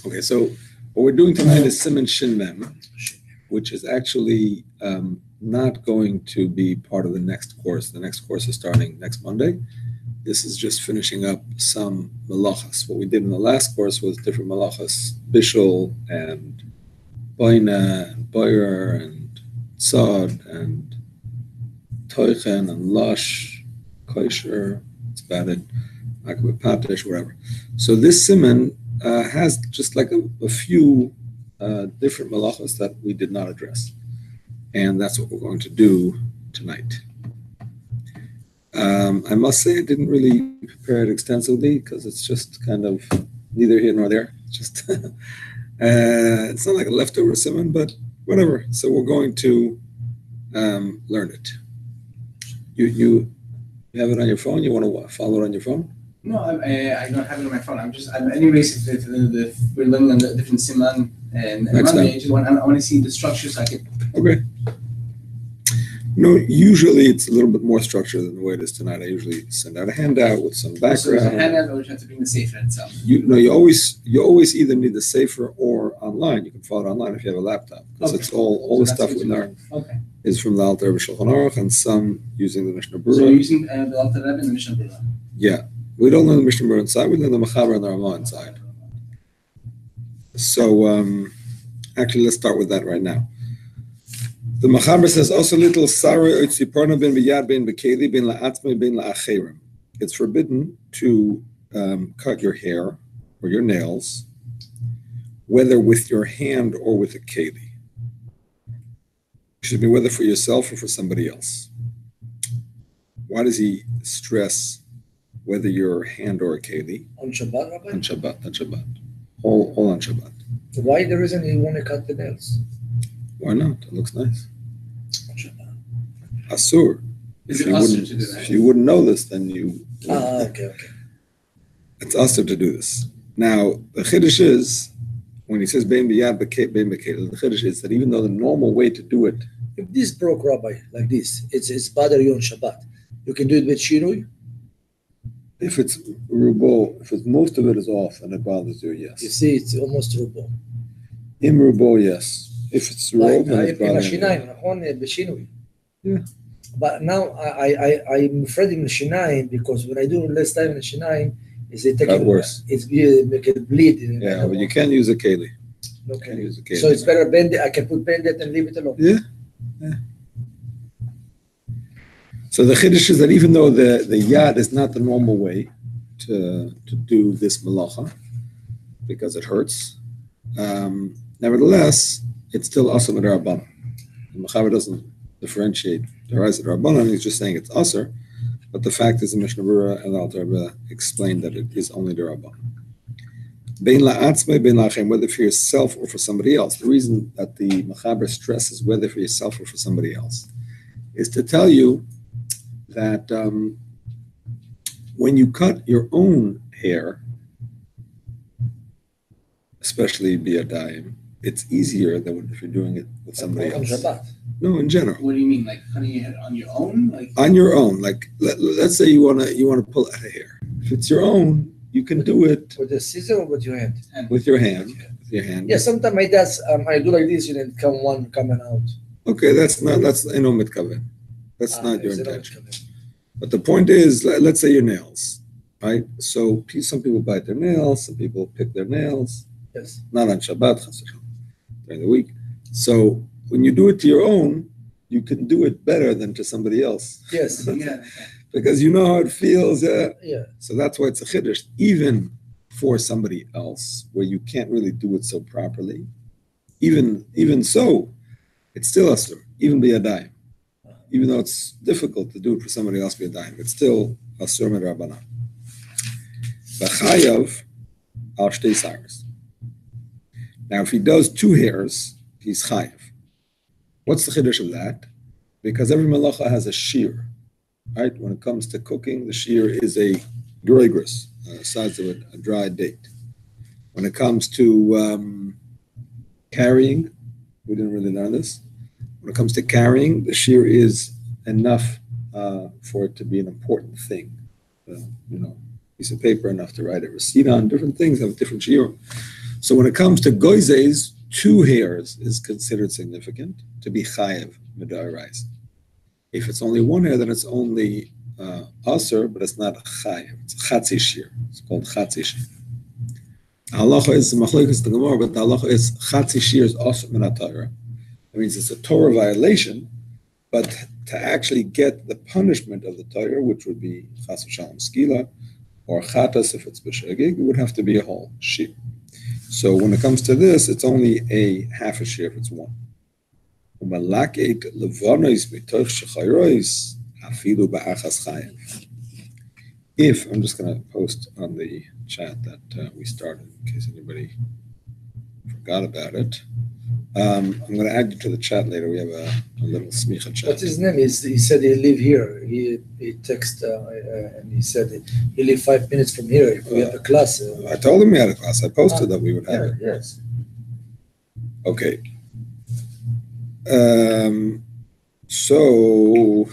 Okay, so what we're doing tonight is Siman Shin Mem, which is actually not going to be part of the next course. The next course is starting next Monday. This is just finishing up some malachas. What we did in the last course was different malachas, bishul and boina and boyer and tzad and toichen and lush, kosher, it's about it, akbet patish, whatever. So this siman has just like a few different malachas that we did not address. And that's what we're going to do tonight. I must say I didn't really prepare it extensively because it's just kind of neither here nor there. It's just it's not like a leftover siman, but whatever. So we're going to learn it. You have it on your phone? You want to follow it on your phone? No, I don't have it on my phone. Anyways, if we're learning on the different siman and Monday, I want to see the structure so I can. Okay. No, usually it's a little bit more structured than the way it is tonight. I usually send out a handout with some background. So there's a handout, or you have to bring the sefer itself? You always either need the sefer or online. You can follow it online if you have a laptop, because it's all the stuff we learn is from the Alter Rebbe Shulchan Aruch and some using the Mishnah Berurah. So you're using the Alter Rebbe and the Mishnah Berurah? Yeah, we don't learn the Mishnah Berurah inside. We learn the Mechaber and the Ramah inside. So actually, let's start with that right now. The Mechaber says, also little sari oitziporna ben biyad ben bekeli ben la'atzmei ben la'acherim. It's forbidden to cut your hair or your nails, whether with your hand or with a keli. It should be whether for yourself or for somebody else. Why does he stress whether your hand or a keli? On Shabbat, Rabbi? On Shabbat. All on Shabbat. Why the reason you want to cut the nails? Why not? It looks nice. On Shabbat. Asur. If you wouldn't know this, then you. Okay. It's asur to do this. Now the chiddush is when he says bein biyad bein bekel. The chiddush is that even though the normal way to do it. If this broke, Rabbi, like this, it's bother you on Shabbat. You can do it with shinui. If it's rubo, if most of it is off and it bothers you, yes. You see, it's almost rubo. In rubo, yes. If it's robe, then it's bothering you. Yeah. But now I'm afraid in the shinayim because when I do less time in the shinayim, is it taking worse? It's make it bleed. Yeah, but you can use a keli. Okay. So it's better bend it. I can put bend it and leave it alone. Yeah. So the chiddush is that even though the yad is not the normal way to do this malacha because it hurts, nevertheless it's still asur midrabanan. The Mechaber doesn't differentiate the rise of Rabbanan. He's just saying it's asur, but the fact is the Mishnah Berurah and the Alter Rebbe explained that it is only the Rabbanan. Bein la'atzmei bein la'achem, whether for yourself or for somebody else. The reason that the Mechaber stresses whether for yourself or for somebody else is to tell you that when you cut your own hair, especially biyadayim, it's easier than if you're doing it with somebody else. No, in general. What do you mean, like cutting your hair on your own? Like on your own, like let's say you wanna pull out a hair. If it's your own, you can do it with a scissor or with your hand. With your hand. With your hand. Yeah, sometimes my dad's I do like this, and then come one coming out. Okay, that's eno mitkaven. That's not your intention. But the point is, let's say your nails, right? So some people bite their nails, some people pick their nails. Yes. Not on Shabbat, during the week. So when you do it to your own, you can do it better than to somebody else. Yes. Yeah. Because you know how it feels. Yeah. So that's why it's a chiddush, even for somebody else, where you can't really do it so properly. Even so, it's still asur, even biyadayim. Even though it's difficult to do it for somebody else biyadayim, it's still asur midrabanan. V'chayav al shtei saros. Now, if he does 2 hairs, he's chayav. What's the chiddush of that? Because every malacha has a shear, right? When it comes to cooking, the shear is a groigris, the size of a dry date. When it comes to carrying, we didn't really learn this. When it comes to carrying, the shear is enough for it to be an important thing. Piece of paper enough to write a receipt on. Different things have different shear. So when it comes to Gozez, 2 hairs is considered significant to be chayev mid'oraisa. If it's only 1 hair, then it's only aser, but it's not chayev. It's chatzi shir. It's called chatzi shir. Halacha is machlokes the Gemara, but the halacha is chatzi shir is aser min haTorah. That means it's a Torah violation, but to actually get the punishment of the Torah, which would be chas v'shalom skila, or chatas if it's b'shegig, it would have to be a whole shir. So when it comes to this, it's only a half a shir if it's 1. If, I'm just going to post on the chat that we started, in case anybody forgot about it. I'm going to add you to the chat later. We have a little smicha chat. What's his name? He said he live here. He texted and he said he live 5 minutes from here. If we have a class. I told him we had a class. I posted that we would have it. Yes. Okay. So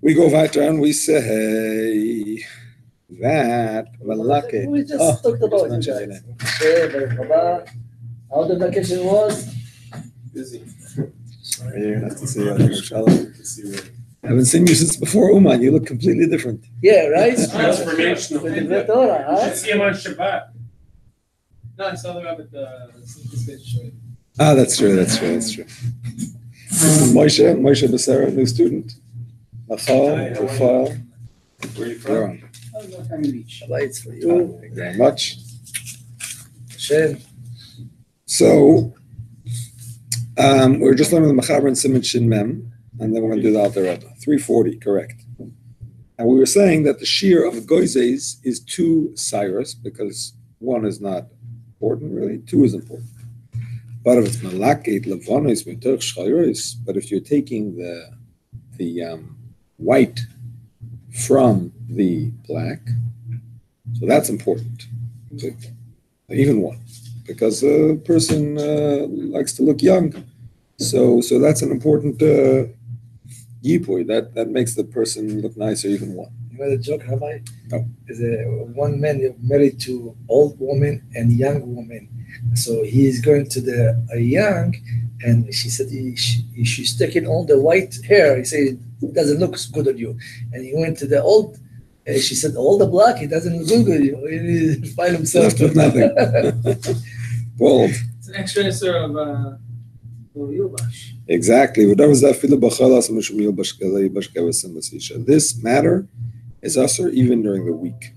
we go weiter and we say that We just talked about it, guys. How the vacation was? Busy. Nice to see you, inshallah. I haven't seen you since before Uman. You look completely different. Yeah, right? Transformational. With the Torah, You huh? should see him on Shabbat. No, I saw the rabbi at the stage. Ah, that's true. This is Moshe Becerra, new student. Nachal, Rafal. Where are you You're from? on. Family Beach. Shabbat, it's for Thank you. you very much. Hashem. So we're just learning the Machaber and Siman Shin Mem, and then we're going to do the Alter Rebbe. 340, correct. And we were saying that the shear of Gozez is 2 cyrus, because 1 is not important, really. 2 is important. But if it's Malakit, Levonis, Mitoch, Shchayros, but if you're taking the white from the black, so that's important. So even 1. Because a person likes to look young. So that's an important yipoy. That makes the person look nicer, even 1. You know the joke, Rabbi? No. Is one man married to old woman and young woman. So he is going to the young, and she said she's taking all the white hair. He said it doesn't look good on you. And he went to the old. She said all the black, it doesn't look good. He find himself Left with nothing. Bald. It's an extra answer of Yilbash. Exactly. This matter is usher even during the week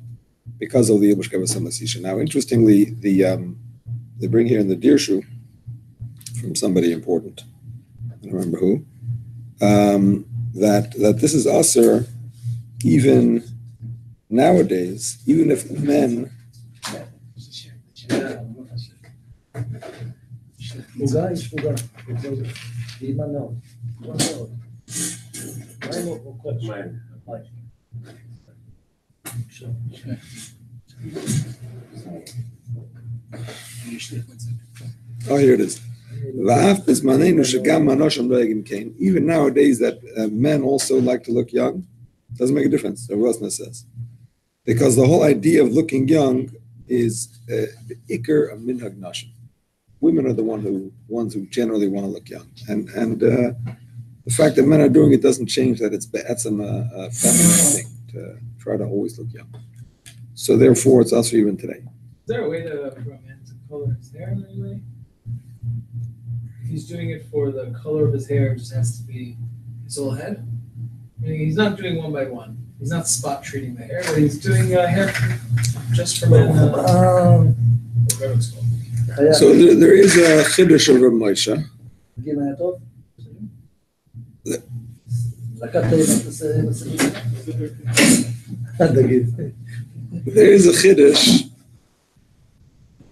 because of the Yilbash Kavasam Masisha. Now, interestingly, they bring here in the Dirshu from somebody important, I don't remember who, that this is usher even nowadays, even if men. Oh, here it is. Even nowadays, that men also like to look young. Doesn't make a difference. The Rosna says, because the whole idea of looking young is the ikar of minhag nashim. Women are the ones who generally want to look young, and the fact that men are doing it doesn't change that that's a feminine thing to try to always look young. So therefore, it's also even today. Is there a way for a man to color his hair in any way? If he's doing it for the color of his hair, it just has to be his whole head. I mean, he's not doing 1 by 1. He's not spot treating the hair, but he's doing hair just for men. Whatever it's called. So there is a chiddush of Rav Moshe. There is a chiddush.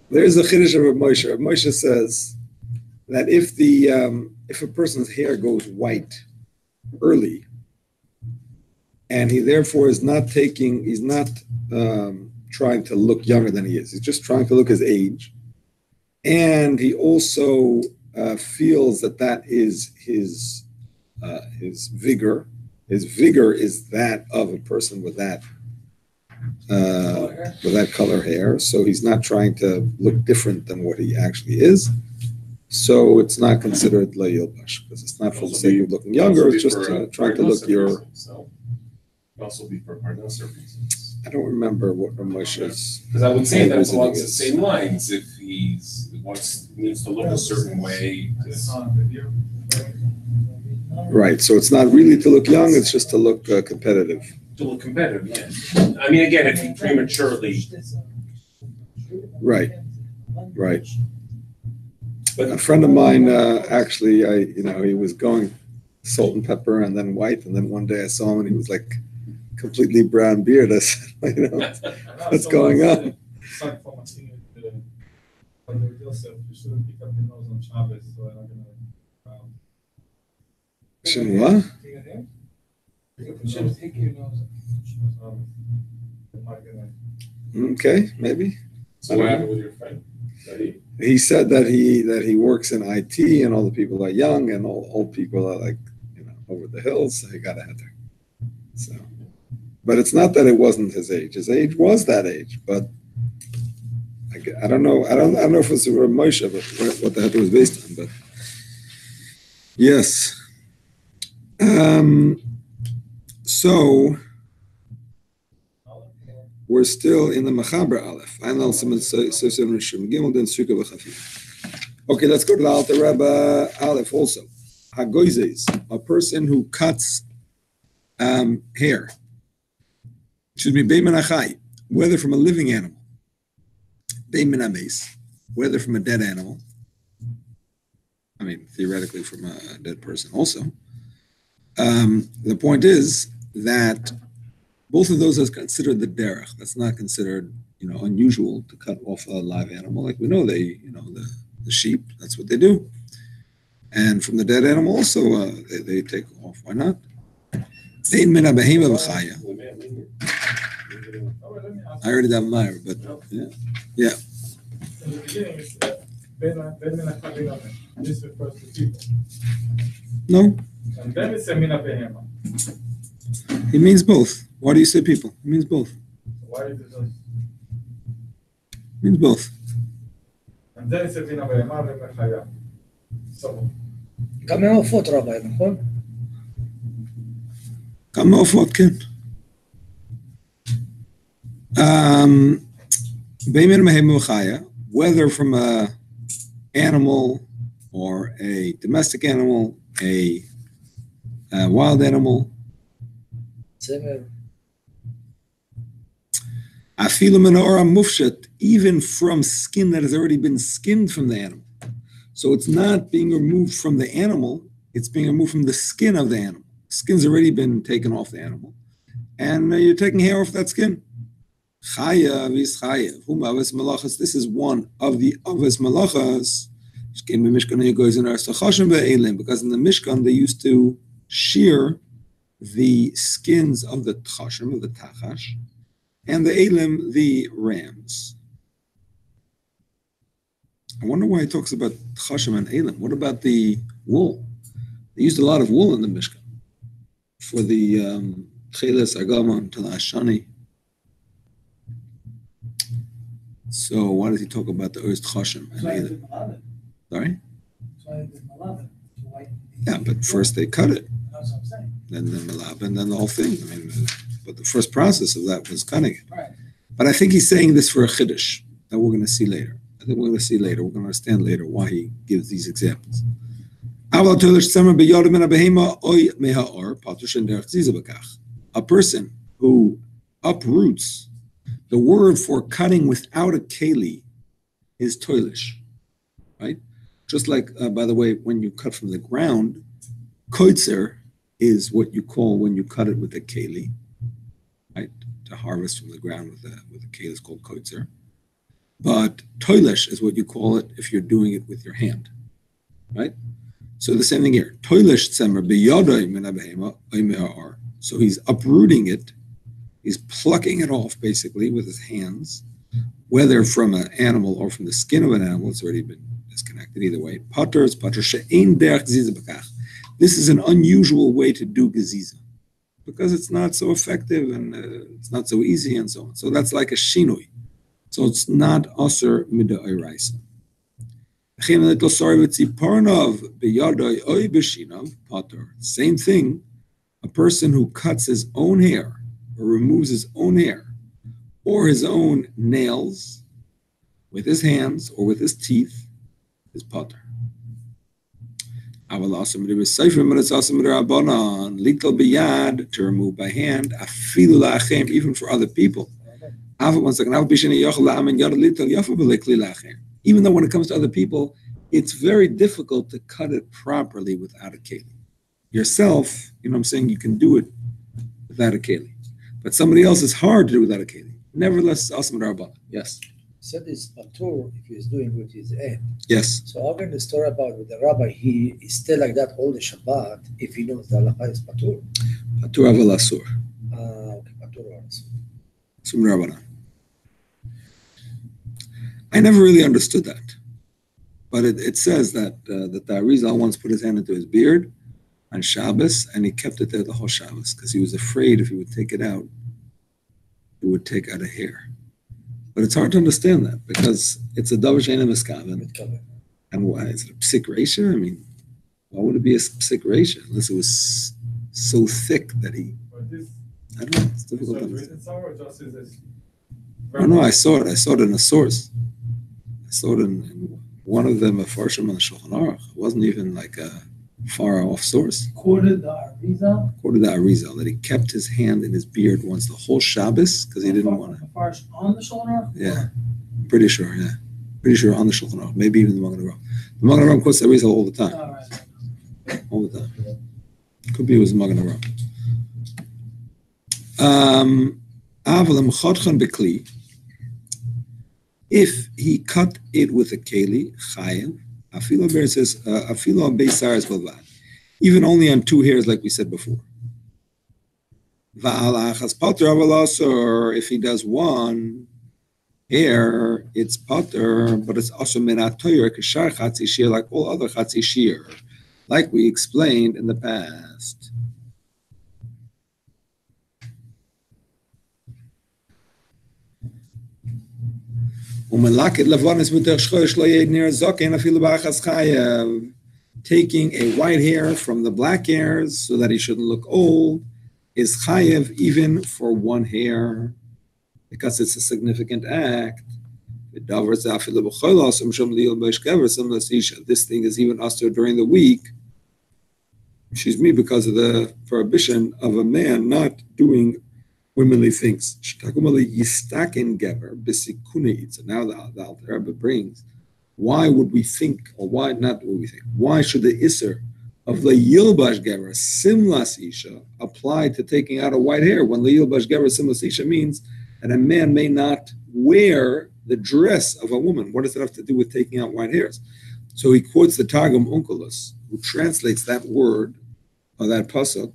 There is a chiddush of Rav Moshe. Rav Moshe says that if a person's hair goes white early, and he therefore he's not trying to look younger than he is. He's just trying to look his age. And he also feels that is his vigor. His vigor is that of a person with that with that color hair. So he's not trying to look different than what he actually is. So it's not considered layilbash because it's not for the sake of looking younger. It's just trying to look your. Also be for parnasa reasons. I don't remember what Ramosha's. Because I would say that reasoning along the is. same lines. If needs to look a certain way. Right. So it's not really to look young. It's just to look competitive. To look competitive, yeah. I mean, again, if he prematurely. Right. Right. But A friend of mine actually, he was going salt and pepper and then white, and then one day I saw him and he was like completely brown beard. I said, what's going on? Shouldn't what? Okay, maybe. So what happened with your friend? He said that he works in IT and all the people are young and all old people are like, over the hills, so he got ahead there. So, but it's not that it wasn't his age. His age was that age, but I don't know. I don't know if it's a Moshe, but what the heck it was based on. But yes. So we're still in the Machaber Aleph. Okay, let's go to the Alter Rebbe Aleph also. Gozez, a person who cuts hair. Excuse me, whether from a living animal, whether from a dead animal. I mean, theoretically from a dead person also. The point is that both of those are considered the derech. That's not considered, unusual to cut off a live animal. Like we know the sheep, that's what they do. And from the dead animal also, they take off. Why not? I already got mine, but yeah. In the beginning, this refers to people. No. And then it's a mina behema. It means both. Why do you say people? It means both. Why is it just? It means both. And then it's a mina behema ומחיה. So. גם מהעופות רבי, נכון? גם מהעופות, כן. בהמה מהם וחיה, whether from a animal or a domestic animal, a wild animal. Afilu menorah mufshat, even from skin that has already been skinned from the animal. So it's not being removed from the animal, it's being removed from the skin of the animal. Skin's already been taken off the animal. And you're taking hair off that skin. Chayav is chayav. This is one of the avos malachas. Because in the Mishkan they used to shear the skins of the tchashim, of the tachash, and the elim, the rams. I wonder why he talks about tchashim and elim. What about the wool? They used a lot of wool in the Mishkan for the cheles agama to the ashani. So why does he talk about the oz tchashim and elim? Sorry? Yeah, but first they cut it. That's what I'm saying. Then the malab, and then the whole thing. I mean, but the first process of that was cutting it. Right. But I think he's saying this for a chiddush that we're going to see later. I think we're going to see later. We're going to understand later why he gives these examples. A person who uproots, the word for cutting without a keli is toilish, right? Just like, by the way, when you cut from the ground, koitzer is what you call when you cut it with a keli, right? To harvest from the ground with a keli is called koitzer. But toilish is what you call it if you're doing it with your hand, right? So the same thing here. Toilish tzemer b'yodai min habehema oy. So he's uprooting it. He's plucking it off basically with his hands, whether from an animal or from the skin of an animal. It's already been disconnected. Either way, pater is pater she'ein derech geziza b'kach. This is an unusual way to do geziza. because it's not so effective and it's not so easy and so on. So that's like a shinui. So it's not aser mid'oraisa. Same thing, a person who cuts his own hair or removes his own hair or his own nails with his hands or with his teeth is potter. But it's also little biyad to remove by hand, even for other people. Even though when it comes to other people, it's very difficult to cut it properly without a keli. Yourself, you know what I'm saying, you can do it without a keli. But somebody else is hard to do without a keli. Nevertheless, Asim Rabban. Yes. Said it's patur if he's doing with his hand. Yes. So how can the story about with the rabbi, he is still like that all the Shabbat if he knows the halacha is patur? Patur aval asur. Okay, patur or asur. Asim Rabbanan. I never really understood that. But it says that the Arizal once put his hand into his beard on Shabbos, and he kept it there the whole Shabbos because he was afraid if he would take it out, it would take out a hair. But it's hard to understand that because it's a davar she'eina miskaven. And why? Is it a psik reisha? I mean, why would it be a psik reisha unless it was so thick that he... I don't know. It's difficult to understand. Oh, no, I saw it. I saw it in a source. I saw it in one of them, a farshim on the Shulchan Aruch. It wasn't even like a far off source. Quoted the Arizal? Quoted the Arizal, that he kept his hand in his beard once the whole Shabbos because he didn't want to. Farsh on the Shulchan Aruch? Yeah, pretty sure, yeah. Pretty sure on the Shulchan Aruch, maybe even the Magen Avraham. The Magen Avraham quotes the Arizal all the time. All right. All the time. Could be it was Magen Avraham. Avalim chodchan bekli. If he cut it with a keli, chayev, afilo bear says, afilo beisar is bavad, even only on two hairs, like we said before. Va'alachas pater avalasor, if he does one hair, it's pater, but it's also menatoyer kashar chatzi shir, like all other chatzi shir, like we explained in the past. Taking a white hair from the black hairs so that he shouldn't look old is chayev even for one hair because it's a significant act. This thing is even usher during the week, because of the prohibition of a man not doing womanly things. Now the Alter Rebbe brings, why would we think, or why not would we think, why should the Isser of the Yilbash Gever, Simlas Isha, apply to taking out a white hair when the Yilbash Gever, Simlas Isha means that a man may not wear the dress of a woman? What does it have to do with taking out white hairs? So he quotes the Targum Onkelos, who translates that word, or that pasuk,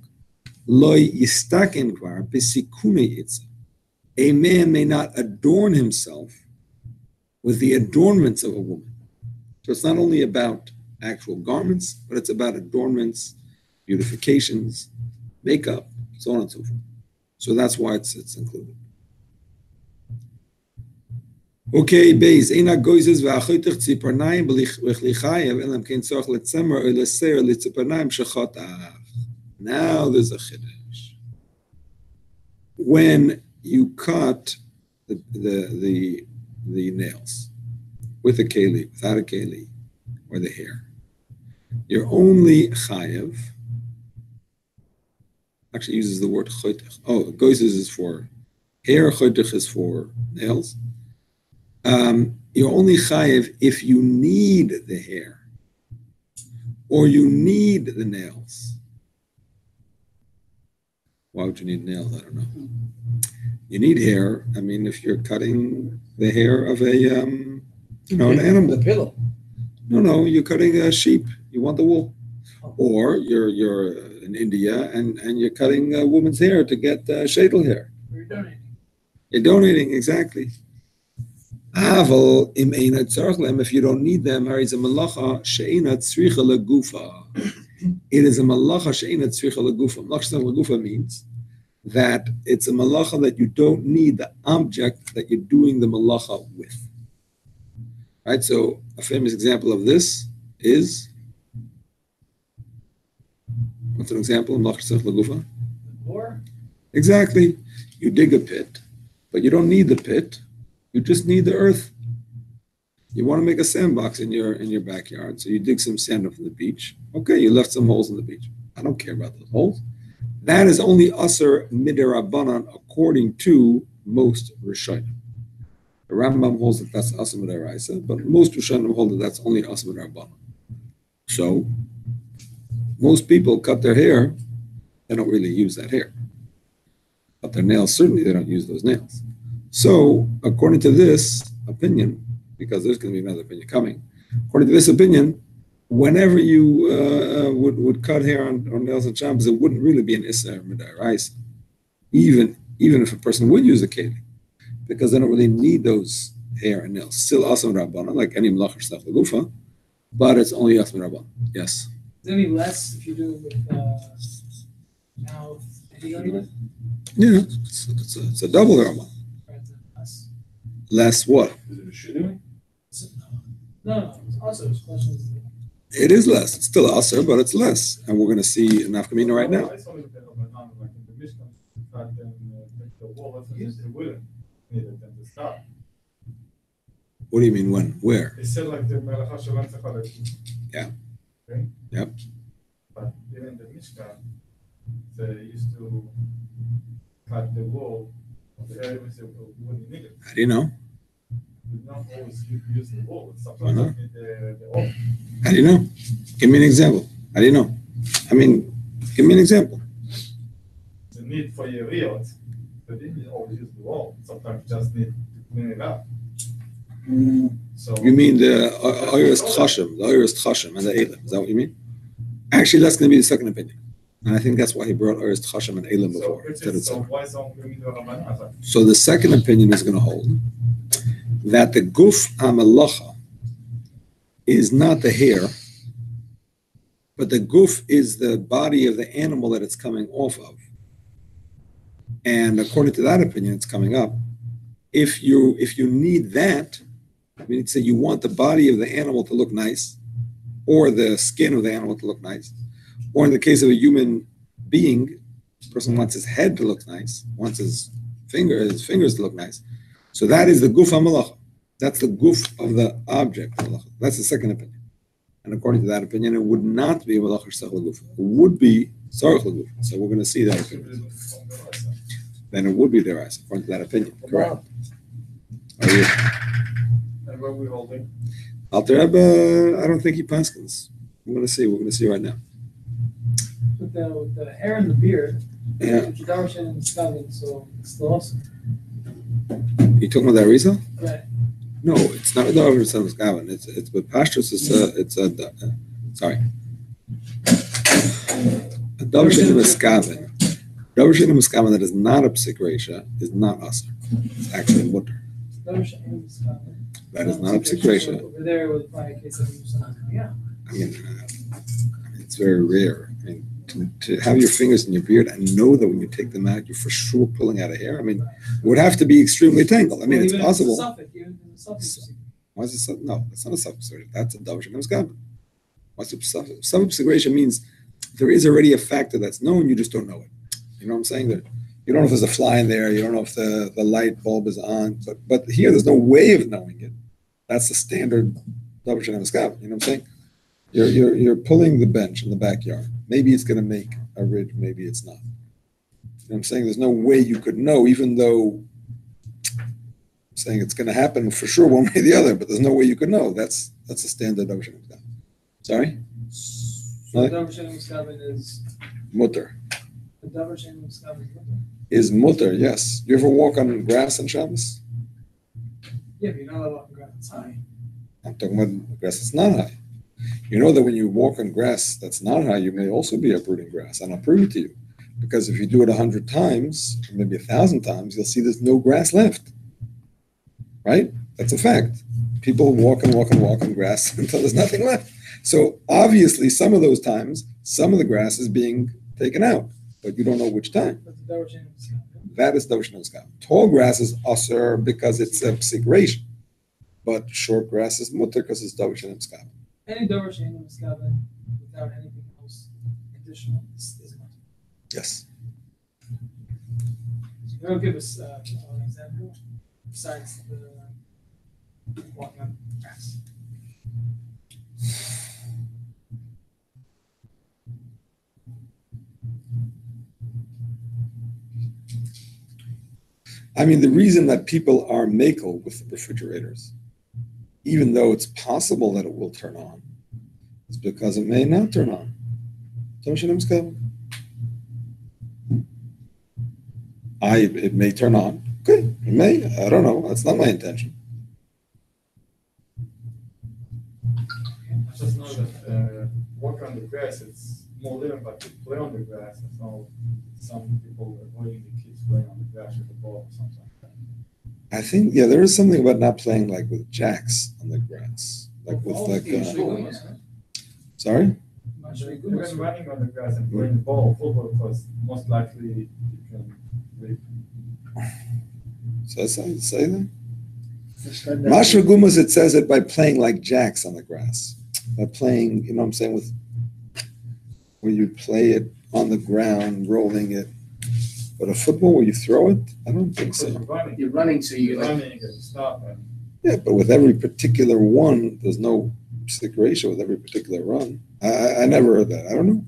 Loi yistaken kvar b'sikune itza. A man may not adorn himself with the adornments of a woman. So it's not only about actual garments, but it's about adornments, beautifications, makeup, so on and so forth. So that's why it's included. Okay, Beis, Eina Gozez v'achoytech tziparnayim b'lichayev elam kein tzorach letzemer or leseir litziparnayim shechatach. Now there's a chiddush. When you cut the nails with a keli, without a keli, or the hair, you're only chayev. Actually, uses the word choytech. Oh, gozes is for hair, choytech is for nails. You're only chayev if you need the hair or you need the nails. Why would you need nails? I don't know. You need hair. I mean, if you're cutting the hair of an animal. The pillow. No, you're cutting a sheep. You want the wool. Or you're in India and you're cutting a woman's hair to get shadel hair. You're donating. You're donating, exactly. Aval im einat tzarchlem, if you don't need them, it's a malacha she'einat tzricha legufa. It is a malacha she'einat tzricha legufa. Malacha legufa means that it's a malacha that you don't need the object that you're doing the malacha with. Right? So a famous example of this is, what's an example of malacha lagufa? Or Exactly. You dig a pit, but you don't need the pit. You just need the earth. You want to make a sandbox in your backyard, so you dig some sand off the beach. Okay, you left some holes in the beach. I don't care about those holes. That is only aser midirabanan according to most Rishonim. The Rambam holds that that's aser midiraisa, but most Rishonim hold that that's only aser midirabanan. So most people cut their hair, they don't really use that hair. But their nails, certainly they don't use those nails. So according to this opinion, because there's going to be another opinion coming, according to this opinion, whenever you would cut hair on nails and Shabbos, it wouldn't really be an Isser Midaraisa, even if a person would use a keli, because they don't really need those hair and nails. Still also Rabbana, like any Melach or Shtaf Lagufa, but it's only Yasmin Rabbana. Yes? is it any less if you do it with mouth? Yeah, it's a double Rabbana. Less. Less what? Is it a shidduch? No. It's also this question is It is less. It's still Aser, but it's less. And we're going to see an Afkamina right now. I saw it there, but not like in the Mishnah, cut them, take the wall, that's just they wouldn't need it and the start. What do you mean when? Where? They said like the Melacha Shalom Tzachar. Yeah. Okay? Yep. But even in the Mishnah, they used to cut the wall of the area which they wouldn't need it. How do you know? You don't always use the wall, sometimes you need the wall. How do you know? Give me an example. How do you know? I mean, give me an example. The need for your riyot, they didn't always use the wall, sometimes you just need to clean it up. So You mean the Oiris Chashem and the Elim. Is that what you mean? Actually, that's going to be the second opinion. And I think that's why he brought Oiris Chashem and Elim before. Instead of so Tzachar. why is on the Rabbanah? So the second opinion is going to hold that the Guf HaMalacha is not the hair, but the Guf is the body of the animal that it's coming off of. And according to that opinion, it's coming up. If you need that, I mean, say you want the body of the animal to look nice, or the skin of the animal to look nice, or in the case of a human being, the person wants his head to look nice, wants his fingers to look nice. So that is the guf ha-malacha. That's the guf of the object. That's the second opinion. And according to that opinion, it would not be a malacha tzarich l'guf. It would be tzarich l'guf. So we're going to see that opinion. Then it would be their eyes, according to that opinion. Correct. Are you? And where we holding? Alter Rebbe, I don't think he paskins. We're going to see. We're going to see right now. with the hair and the beard. Yeah. It's darshan and skavin, so it's still awesome. You talking about that Risa? Right. No, it's not a darshan and skavin. It's with pastures. Sorry. A darshan and skavin. Darshan and skavin that is not a psik reisha is not asr. It's actually mutter. Darshan and skavin. That is not a psik reisha. Over there with the case of not coming out. I mean, it's very rare. I mean, to have your fingers in your beard and know that when you take them out, you're for sure pulling out a hair. I mean, it would have to be extremely tangled. I mean, it's possible. Why is it? No, that's not a suffix. That's a davar she'eino miskaven. What's a suffix? Suffix means there is already a factor that's known, you just don't know it. You know what I'm saying? That you don't know if there's a fly in there. You don't know if the light bulb is on. But here, there's no way of knowing it. That's the standard davar she'eino miskaven. You know what I'm saying? You're pulling the bench in the backyard. Maybe it's going to make a ridge, maybe it's not. You know what I'm saying? There's no way you could know, even though I'm saying it's going to happen for sure one way or the other, but there's no way you could know. That's a standard davar she'eino miskaven. Sorry? So davar she'eino miskaven is Mutter. the davar she'eino miskaven is mutter. Is mutter, yes. You ever walk on grass on Shabbos? Yeah, but you're not allowed to walk on grass that's high. I'm talking about grass that's not high. You know that when you walk on grass that's not high, you may also be uprooting grass. And I'll prove it to you. Because if you do it 100 times, or maybe 1,000 times, you'll see there's no grass left. Right? That's a fact. People walk on grass until there's nothing left. So obviously, some of those times, some of the grass is being taken out. but you don't know which time. But the Darshan is That is davar she'eino miskaven. Tall grass is aser because it's a psik reish, but short grass is mutter because it's davar she'eino miskaven. any Darshan is Miskaven without anything else additional is not. Yes. You'll give us an example besides the walking on grass. I mean, the reason that people are makel with the refrigerators, even though it's possible that it will turn on, is because it may not turn on. Davar she'eino miskaven. It may turn on. Okay, it may. I don't know. That's not my intention. I just know that walk on the grass, it's more difficult to play on the grass. I know some people avoiding the kids playing on the grass with the ball or something like that. I think, yeah, there is something about not playing like with jacks on the grass. Like with sorry? Even running on the grass and playing ball, football, because most likely you can rip. So that's how you say that? Mashra Gumas, it says it by playing like jacks on the grass. By playing, you know what I'm saying, with where you play it on the ground, rolling it. But a football where you throw it, I don't think so. You're running, so you like. Running and stop. And Yeah, but with every particular one, there's no stick ratio with every particular run. I never heard that. I don't know.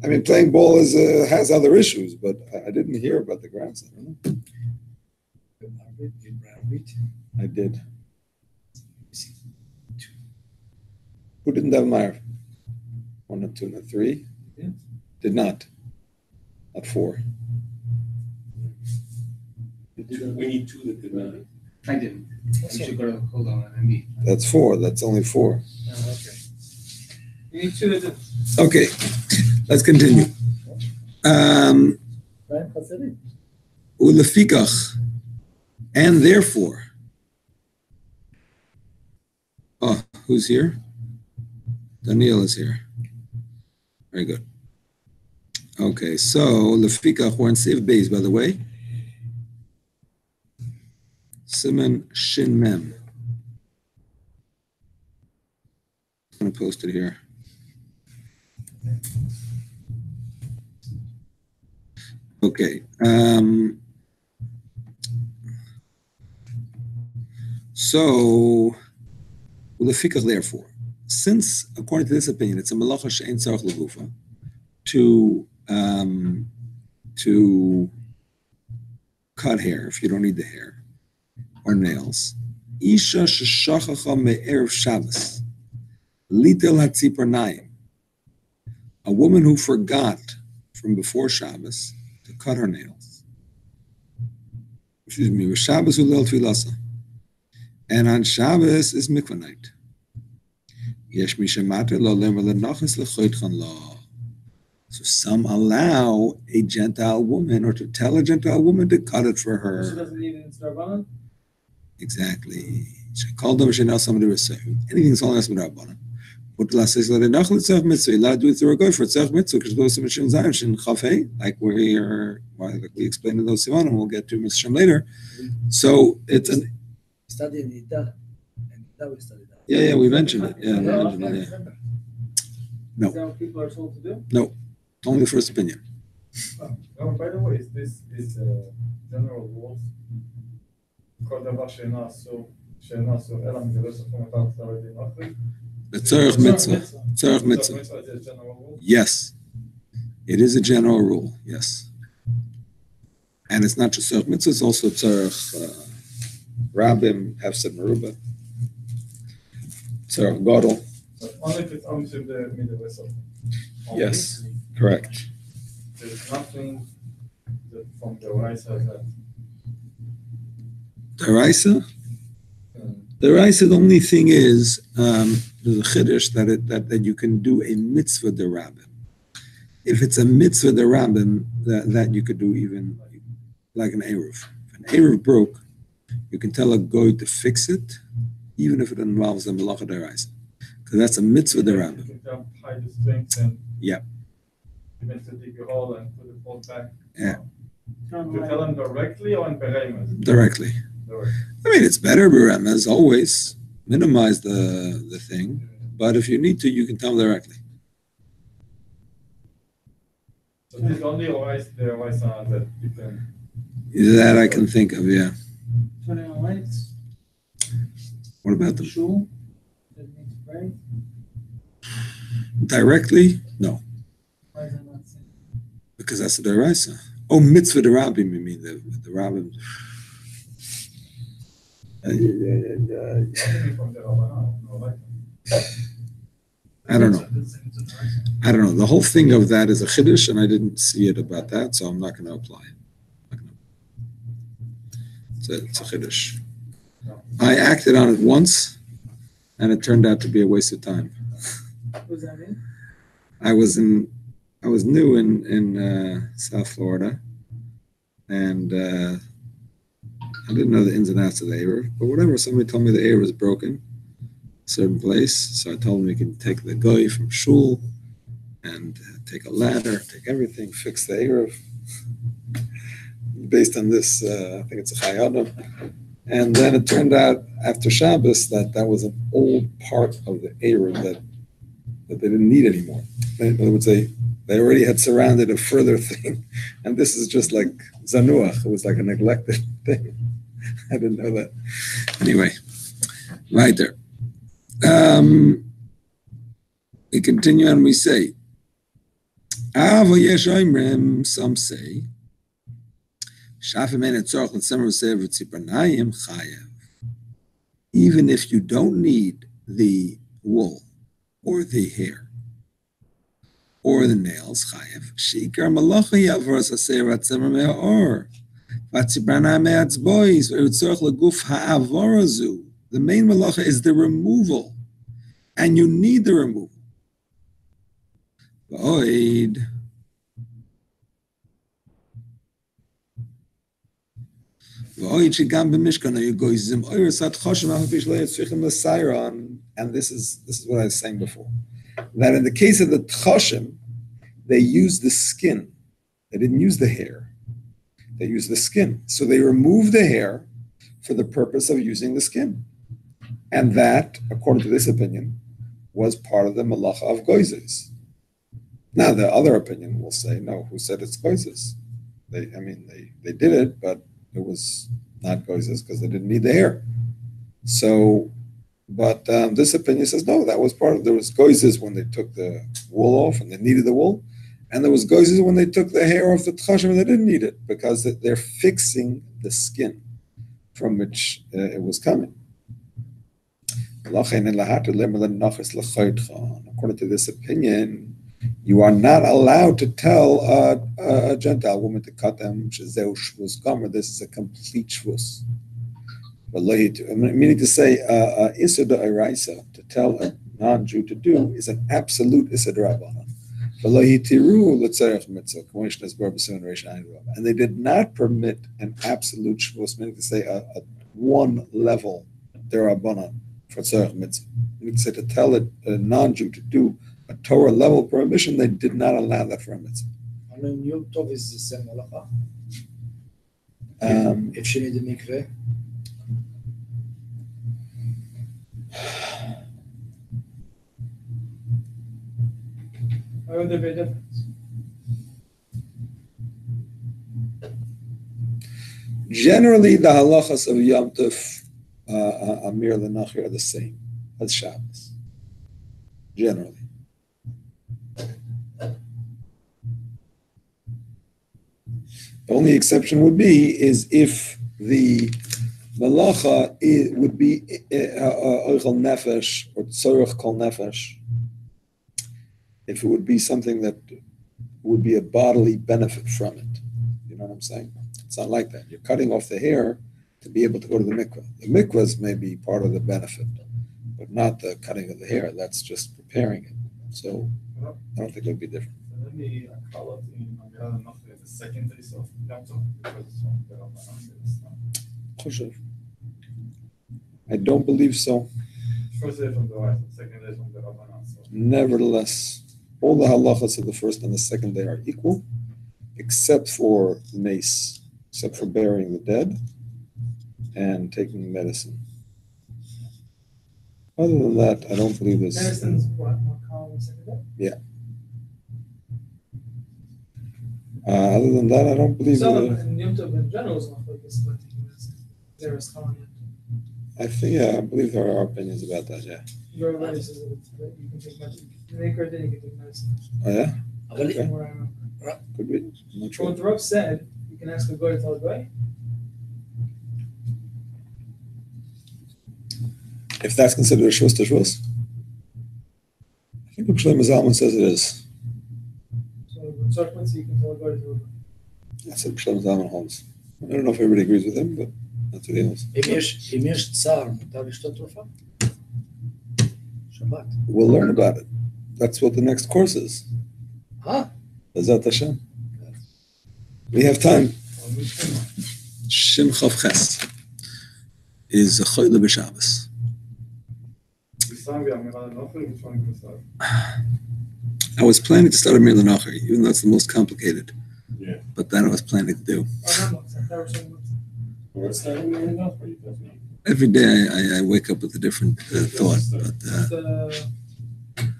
I mean, playing ball has other issues, but I didn't hear about the grass. I don't know. I did. Who didn't have Meyer? 1 and 2 and 3? Yeah. Did not. Not 4. We need 2 that did not. I didn't. You should go to, hold on, let me. That's 4. That's only 4. Oh, okay. You need two that Okay, let's continue. Ulefikach, and therefore. Oh, who's here? Daniel is here. Very good. Okay, so lefikach, we're in Seif Beis, by the way. Siman Shin Mem. I'm going to post it here. Okay. So, therefore, since according to this opinion, it's a malacha she'ein tzarich legufa to cut hair if you don't need the hair or nails. Isha sheshachacha me'erev Shabbos litel hatzipernayim. A woman who forgot from before Shabbos to cut her nails. Excuse me, with Shabbos ulel tfilasa. And on Shabbos is mikvah night. Yesh mi shemata lo lemer lenachas lechoitchan lo. So some allow a Gentile woman or to tell a Gentile woman to cut it for she her. doesn't need it in Starbucks. Exactly. She called them Shenel somebody was saying. Anything is only Rabbanan. But last says let it nachal tzach mitzvah. You allowed to do it through a guy for tzach mitzvah because those some Shem Zayin Shin Chafei, like we explained in those Siman, and we'll get to Mr. Shem later. So it's an Study in Ida, and Ida we studied that. yeah, we mentioned it. Yeah, we mentioned it. Yeah. No. Is that what people are told to do? Only the first opinion. Oh, by the way, this is general rules. כל דבר שאינה אסור אלא מתלבש לפי מותר כתב הדין אחרי. The tzarich mitzvah. Tzarich mitzvah. Is a general rule. Yes. It is a general rule. Yes. And it's not just tzarich mitzvah, it's also tzarich rabim, hefsed meruba, tzarich gadol. But only if it's only to the middle vessel. Yes, correct. There's nothing that from the right side that. The Raisa? The Raisa, the only thing is, there's a chiddush that you can do a mitzvah de rabbim. If it's a mitzvah de rabbim, that you could do even like an eruv. If an eruv broke, you can tell a goy to fix it, even if it involves a malacha de Raisa. Because that's a mitzvah de rabbim. You can hide the strength and. Yeah. even to dig a hole and put the boat back. Yeah. To tell them directly or in Bereimers? Directly. I mean, it's better, as always. Minimize the thing. But if you need to, you can tell them directly. So this is only the Oraisa that you can. That I can think of, yeah. Turning on lights, What about the shul, doesn't need to pray. directly? No, Why is that not saying? because that's the deraisa. Oh, mitzvah derabim, you mean the rabbim? I don't know. I don't know. The whole thing of that is a chiddush, and I didn't see it about that, so I'm not going to apply it. It's a chiddush. I acted on it once, and it turned out to be a waste of time. What does that mean? I was new in South Florida, and I didn't know the ins and outs of the Eruv, but whatever. Somebody told me the Eruv was broken, a certain place, so I told him we can take the goy from shul and take a ladder, take everything, fix the Eruv. Based on this, I think it's a Chayadam. And then it turned out after Shabbos that was an old part of the Eruv that they didn't need anymore. In other words, they already had surrounded a further thing, and this is just like Zanuach. It was like a neglected thing. I didn't know that. Anyway, right there. We continue and we say, some say, even if you don't need the wool or the hair or the nails, shikar malacha yavros aseret tzemer me'or vatzibrana me'atzbois ve'utzorch leguf ha'avorazu. The main malacha is the removal, and you need the removal. Void. And this is what I was saying before. That in the case of the tchoshim, they used the skin. They didn't use the hair. They used the skin. So they removed the hair for the purpose of using the skin. And that, according to this opinion, was part of the malacha of Gozez. Now, the other opinion will say, no, who said it's Gozez? They did it, but it was not Gozez because they didn't need the hair. So, but this opinion says, no, that was there was Gozez when they took the wool off and they needed the wool. And there was Gozez when they took the hair off the tchashim and they didn't need it because they're fixing the skin from which it was coming. According to this opinion, you are not allowed to tell a Gentile woman to cut them. This is a complete shvus. Meaning to say, Issa d'oraisa, to tell a non-Jew to do, is an absolute Issa d'Rabbanan. And they did not permit an absolute shvus, meaning to say a one level d'Rabbanan for tzarech mitzvah. Meaning to say, to tell a non-Jew to do a Torah level prohibition, they did not allow that for a mitzvah. I mean, Yom Tov is the same halacha. If she need a mikveh. Why would there be a difference? Generally, the halachas of Yom Tov, Amir Lenachir, are the same as Shabbos. Generally. The only exception would be is if the malacha would be oichel nefesh or tzorech kol nefesh. If it would be something that would be a bodily benefit from it. You know what I'm saying? It's not like that. You're cutting off the hair to be able to go to the mikveh. The mikvahs may be part of the benefit, but not the cutting of the hair. That's just preparing it. So I don't think it would be different. Let me call it in the second day of Yom Tov because I don't believe so. first day from the right, second day from the Rabbanan. Nevertheless, all the halachas of the first and the second day are equal, except for mace, except for burying the dead and taking medicine. Other than that, I don't believe there's. Medicine's what, more common second day? Other than that, I don't believe. So, and Yom Tov in general is not focused on taking medicine. There is common Yom Tov. I think, I believe there are opinions about that. Yeah. Your rabbi says that you can take medicine. In the Ikar day, you can take medicine. Oh yeah. אבל From where I remember. Could be. I'm not So sure. what the Rav said, you can ask a goy to tell a goy. If that's considered a shvus to shvus, I think Shlomo Zalman says it is. So in circumstances, you can tell a goy to tell a goy. That's what Shlomo Zalman holds. I don't know if everybody agrees with him, but that's what he holds. אם יש צער, מותר לשתות תרופה? שבת. We'll learn about it. That's what the next course is. Huh? Bezat Hashem. We have time. Shin Chav Ches is a choyle b'Shabbos. I was planning to start a Mir L'Nacher, even though it's the most complicated. Yeah. But that I was planning to do. Oh, no, I thought we were saying what's- What's that in there enough for you, doesn't it? Every day I wake up with a different thought. But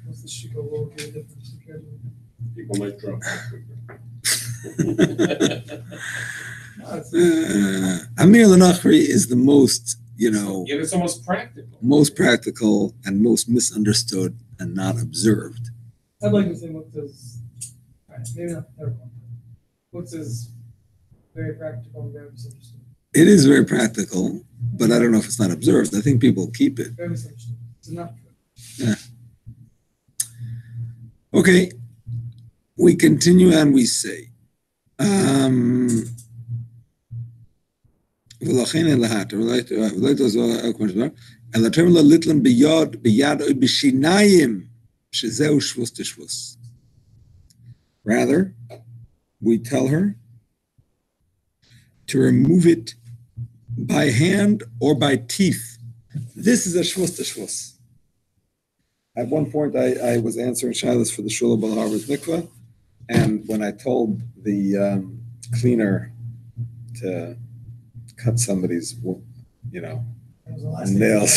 what's the shikha? What would be the difference compared to? People might drop off quicker. No, it's- Amir L'Nachri is the most, Yeah, it's almost practical. most practical and most misunderstood and not observed. I'd like to say what's is, alright, maybe not everyone. What's is very practical and very misunderstood. It is very practical, but I don't know if it's not observed. I think people keep it. Very misunderstood. It's not true. Okay, we continue and we say, ולכן אל ההתר, ולא תעזור כמו שדבר, אלא תרם לה ליטלן ביד או בשיניים, שזהו שבוס תשבוס. Rather, we tell her to remove it by hand or by teeth. This is a shvus to shvus. At one point, I was answering shilas for the Shul Bal Harvard's mikveh, and when I told the cleaner to cut somebody's, That was the last thing. nails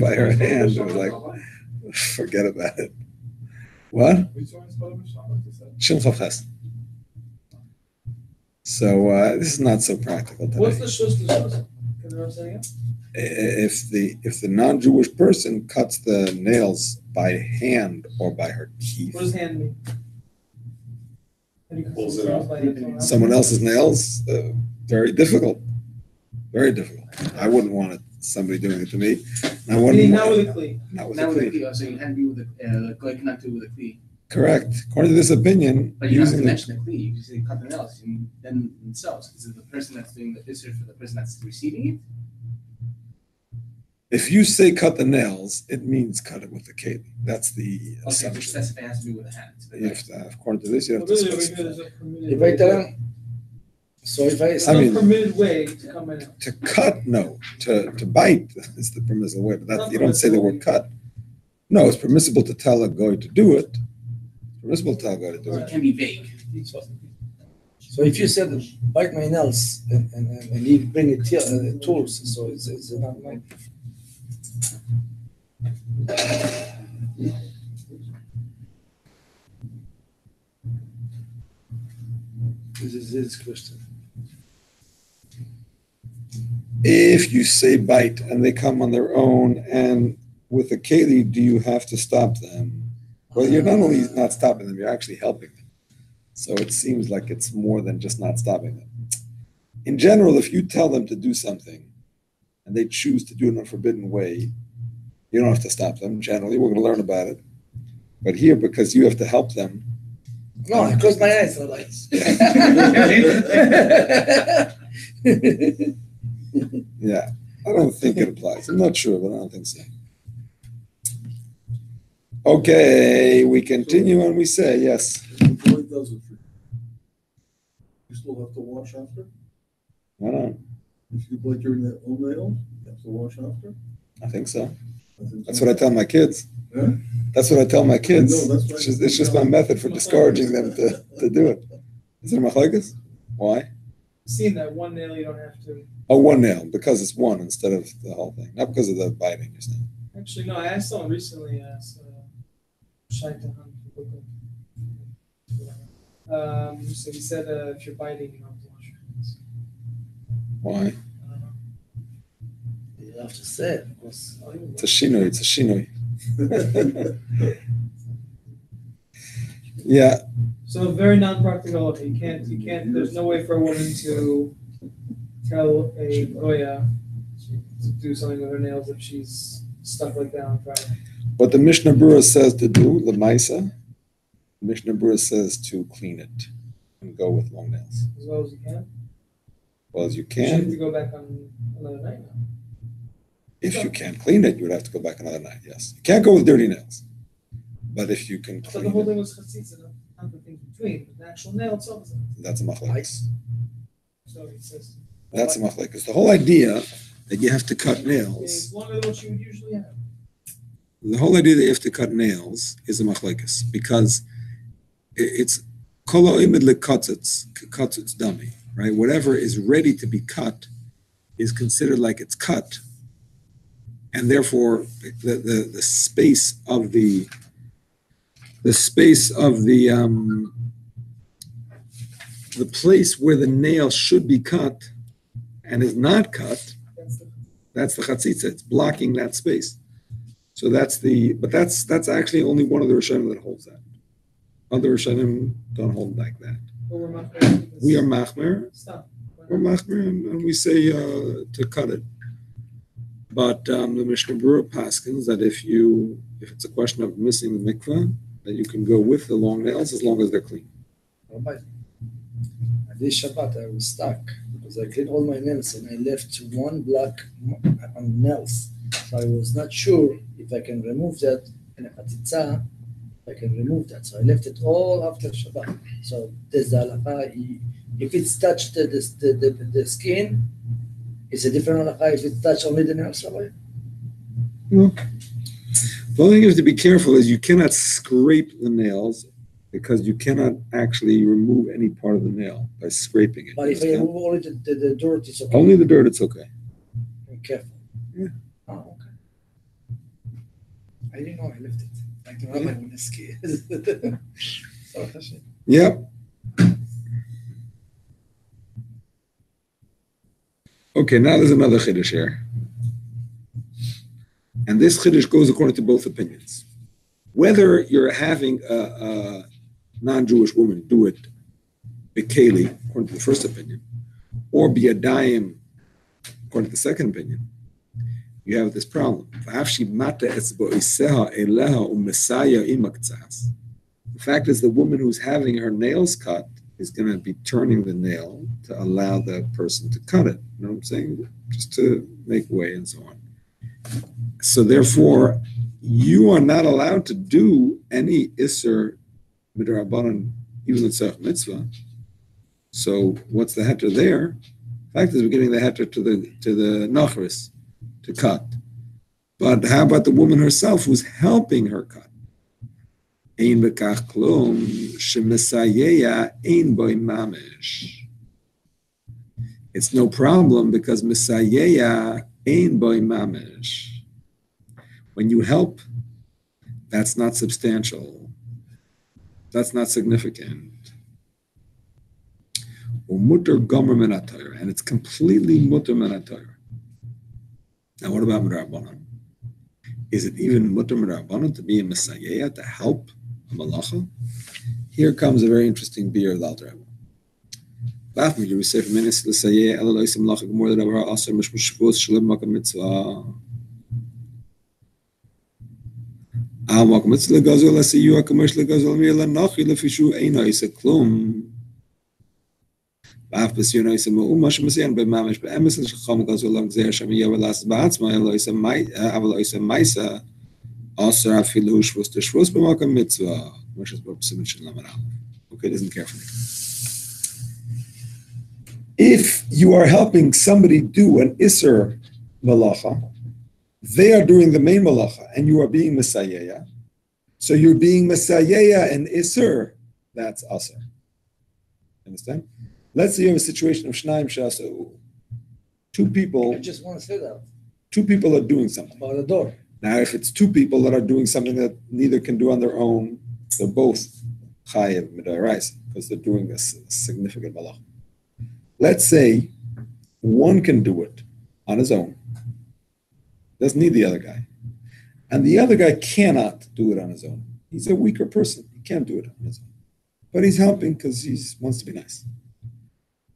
by her hand, it was like, forget about it. What? Shin Chav Ches. So this is not so practical today. What's the shus to shus? Can the Rav say again? If the non-Jewish person cuts the nails by hand or by her teeth, What does hand mean? How do you Pulls cut it out. by hand? someone else's nails, very difficult. Very difficult. I wouldn't want somebody doing it to me. I wouldn't. Meaning not with a cleat. Not with Now a with the cleat. kli, so you had to be with the goy cannot do with a kli. Correct. According to this opinion, But you don't have to using mention the kli. You just say cut the nails, and then themselves. Is it the person that's doing the isser for the person that's receiving it? if you say cut the nails, it means cut it with the keli. That's the Okay, which assumption. specify has to be with the hand. So You have to, according to this, you have Well, to really, specify. there's a permitted If I way. tell him, so if I It's I not mean- permitted way to come in. To cut, no. To bite is the permissible way, but that, you don't say the word cut. No, it's permissible to tell a goy to do it. It's permissible to tell a goy to do So it. it can be vague. so if you said bite my nails and you bring it tools, so it's not mine. This is his question. If you say bite and they come on their own and with a keli, do you have to stop them? Well, you're not only not stopping them, you're actually helping them. So it seems like it's more than just not stopping them. In general, if you tell them to do something and they choose to do it in a forbidden way, you don't have to stop them. Generally, we're going to learn about it. But here, because you have to help them, No, I closed my eyes. So like. yeah, I don't think it applies. I'm not sure, but I don't think so. Okay, we continue and we say, yes. If the boy does it for you, you still have to wash after? Why not? If you bite your own nail, you have to wash after? I think so. I think That's so. what I tell my kids. Yeah? That's what I tell my kids. No, that's right. It's just my method for discouraging them to do it. Is it a machlokes? Why? Seeing that one nail, you don't have to. Oh, one nail, because it's one instead of the whole thing. Not because of the biting, you're saying. Actually, no, I asked someone recently, so he said if you're biting, you don't have to wash your hands. Why? I don't know. You have to say it, because It's a shinoi. It's a shinoi. Yeah. So very non-practical. You can't. There's no way for a woman to tell a goya to do something with her nails if she's stuck like that on Friday. What the Mishnah Berurah says to do, Lemaisa, the Mishnah Berurah says to clean it and go with long nails. As well as you can. Well as you She has can. to go back on another night now. If you can't clean it, you would have to go back another night, yes. You can't go with dirty nails. But if you can So the whole clean thing it, was chatzitza, not the thing between. The actual nail itself is that's a machlokes. so it says. That's a machlokes. The whole idea that you have to cut nails, It's longer than what you would usually have. the whole idea that you have to cut nails is a machlokes because it's kol ha'omed lekatzitz dummy, right? Whatever is ready to be cut is considered like it's cut, and therefore the space of the place where the nail should be cut and is not cut, that's the chatzitza. It's blocking that space. So that's actually only one of the Rishonim that holds that. Other Rishonim don't hold like that. But we're machmir. We are machmir. Stop. We're machmir, and we say to cut it. But the Mishnah Berurah paskins that if it's a question of missing the mikveh, that you can go with the long nails as long as they're clean. Rabbi, this Shabbat I was stuck because I cleaned all my nails and I left one black on nails. So I was not sure if I can remove that in a chatzitza. I can remove that. So I left it all after Shabbat. So there's the halakha. If it's touched the skin, it's a different halakha. If it's touched only the nails, Rabbi? No. The only thing you have to be careful is you cannot scrape the nails because you cannot actually remove any part of the nail by scraping it. But if I remove only the dirt, it's okay. Only the dirt, it's okay. Be careful. Yeah. Oh, okay. I didn't know I left it. Like the rabbi when it's scared. Yep. Okay, now there's another chiddush here. And this chiddush goes according to both opinions. Whether you're having a non-Jewish woman do it b'keli, according to the first opinion, or b'yadayim, according to the second opinion, you have this problem. The fact is the woman who's having her nails cut is going to be turning the nail to allow the person to cut it. You know what I'm saying? Just to make way and so on. So therefore, you are not allowed to do any Isser Midrabanan, even the Tzach Mitzvah. So what's the heter there? The fact is we're giving the heter to the Nachris to cut. But how about the woman herself who's helping her cut? Ein bekach klum shemesayeya ein boy mamish. It's no problem because mesayeya ein boy mamish. When you help, that's not substantial. That's not significant. Mutter gomer min HaTorah, and it's completely mutter min HaTorah. Now, what about Midrabanan? Is it even mutter Midrabanan to be a Messiah, to help a malacha? Here comes a very interesting beer of the Alter Rebbe. Lafmi, we say from Menes l'Sayeh, Ela lo'isem malacha gemor the Rabbi Aser mishmush shvus shalem makam mitzvah. Al makam mitzvah legazu l'asiyu hakamosh legazu l'mir l'nachi l'fishu eina isa klum. Ba'af b'siyona isa ma'u mash masiyan b'mamish b'emes l'shacham gazu l'am gzeir shem yav l'as ba'atzma ela isa maisa aser afilu shvus to shvus b'makam mitzvah. Mosh is b'ab siman shin laman aleph. Okay, listen carefully. If you are helping somebody do an Isser malacha, they are doing the main malacha, and you are being Messiah, So you're being Messiah and Isser, that's Asr. Understand? Let's say you have a situation of Shnaim Shasu. I just want to say that Two people are doing something. about the door. Now, if it's two people that are doing something that neither can do on their own, they're both Chayev Midarais, because they're doing a significant malach. Let's say one can do it on his own, doesn't need the other guy, and the other guy cannot do it on his own. He's a weaker person. He can't do it on his own. But he's helping because he wants to be nice.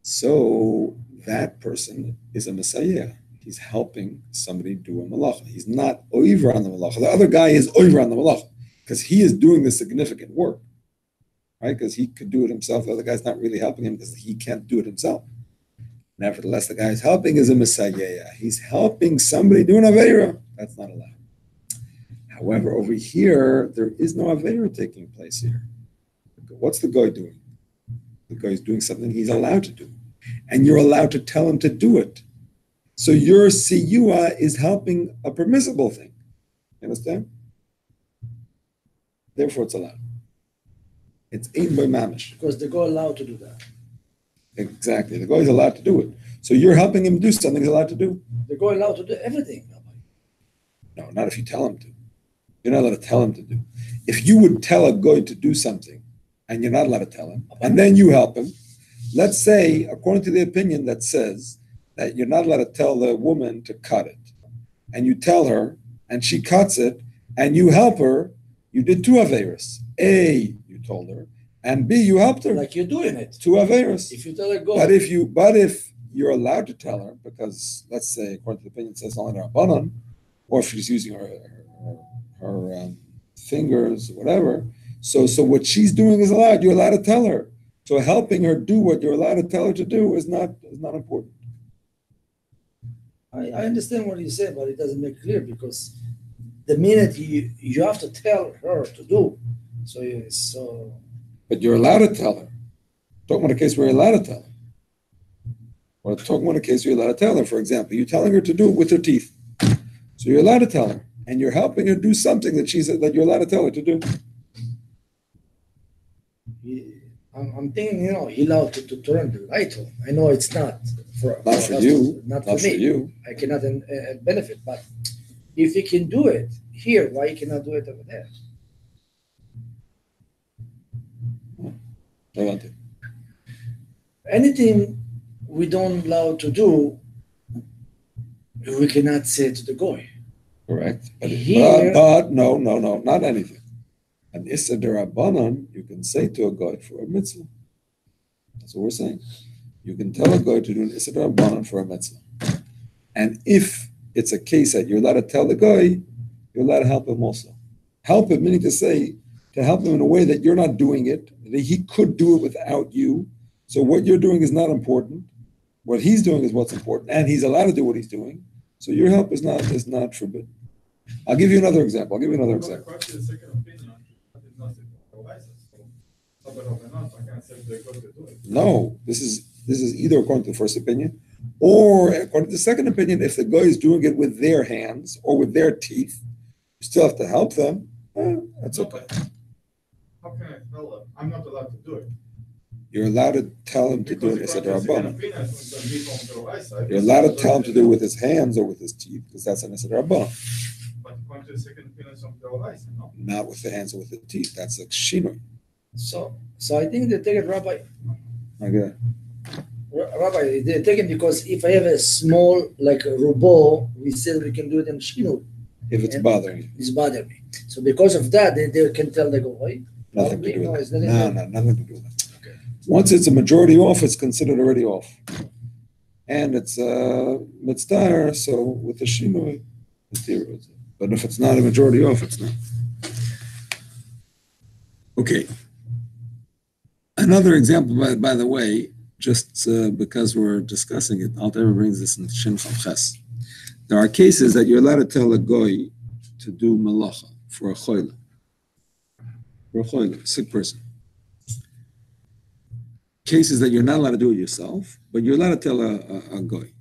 So that person is a Messiah. He's helping somebody do a malacha. He's not over on the malacha. The other guy is over on the malacha because he is doing the significant work, right? Because he could do it himself. The other guy's not really helping him because he can't do it himself. Nevertheless, the guy is helping is a Messiah. He's helping somebody do an Aveira. That's not allowed. However, over here, there is no Aveira taking place here. What's the guy doing? The guy is doing something he's allowed to do. And you're allowed to tell him to do it. So your siyua is helping a permissible thing. You understand? Therefore, it's allowed. It's ein by mamish. Because they go allowed to do that. Exactly. The guy is allowed to do it. So you're helping him do something he's allowed to do. They go allowed to do everything. No, not if you tell him to. You're not allowed to tell him to do. If you would tell a guy to do something, and you're not allowed to tell him, and then you help him, let's say, according to the opinion that says that you're not allowed to tell the woman to cut it, and you tell her, and she cuts it, and you help her, you did two Averis. A, you told her, and B, you helped her. Like you're doing it. Two Averis. If you tell her go. But if you're allowed to tell her, because let's say, according to the opinion, it says only Rabbanan, or if she's using her fingers, whatever. So what she's doing is allowed. You're allowed to tell her. So helping her do what you're allowed to tell her to do is not important. I understand what you say, but it doesn't make clear because the minute you have to tell her to do, so. But you're allowed to tell her. Talking about a case where you're allowed to tell her. Or talking about a case where you're allowed to tell her. For example, you're telling her to do it with her teeth. So you're allowed to tell her, and you're helping her do something that you're allowed to tell her to do. I'm thinking, he allowed to turn the light on. I know it's not for you, not for me. You. I cannot benefit, but if he can do it here, why he cannot do it over there? Anything we don't allow to do, we cannot say to the goy. Correct. Here, but no, not anything. An Issa Derabanan, you can say to a guy for a mitzvah. That's what we're saying. You can tell a guy to do an Issa Derabanan for a mitzvah. And if it's a case that you're allowed to tell the guy, you're allowed to help him also. Help him, meaning to help him in a way that you're not doing it, that he could do it without you. So what you're doing is not important. What he's doing is what's important, and he's allowed to do what he's doing. So your help is not forbidden. I'll give you another example. No, this is either according to the first opinion, or according to the second opinion. If the guy is doing it with their hands or with their teeth, you still have to help them. That's okay. How can I tell them? I'm not allowed to do it. You're allowed to tell him to do it as a Rabbanan. You're You're allowed to tell him to do it with his hands or with his teeth, because that's an Issa Rabbanan. But according to the second opinion of the no? Not with the hands or with the teeth. That's like Shinoi. So I think they take it, Rabbi. Okay. Rabbi, they take it because if I have a small, like a robot, we said we can do it in Shinu. If it's bothering you. It's bothering me. So because of that, they can tell the guy. Nothing to do with that. No, nothing to do with that. Okay. Once it's a majority off, it's considered already off. And it's mitzvah, so with the Shinoi, it's zero. But if it's not a majority off, it's not. Okay. Another example, by the way, just because we're discussing it, Alter brings this in Shin Ches. There are cases that you're allowed to tell a goy to do malacha for a choyle. For a choyle, sick person. Cases that you're not allowed to do it yourself, but you're allowed to tell a goy.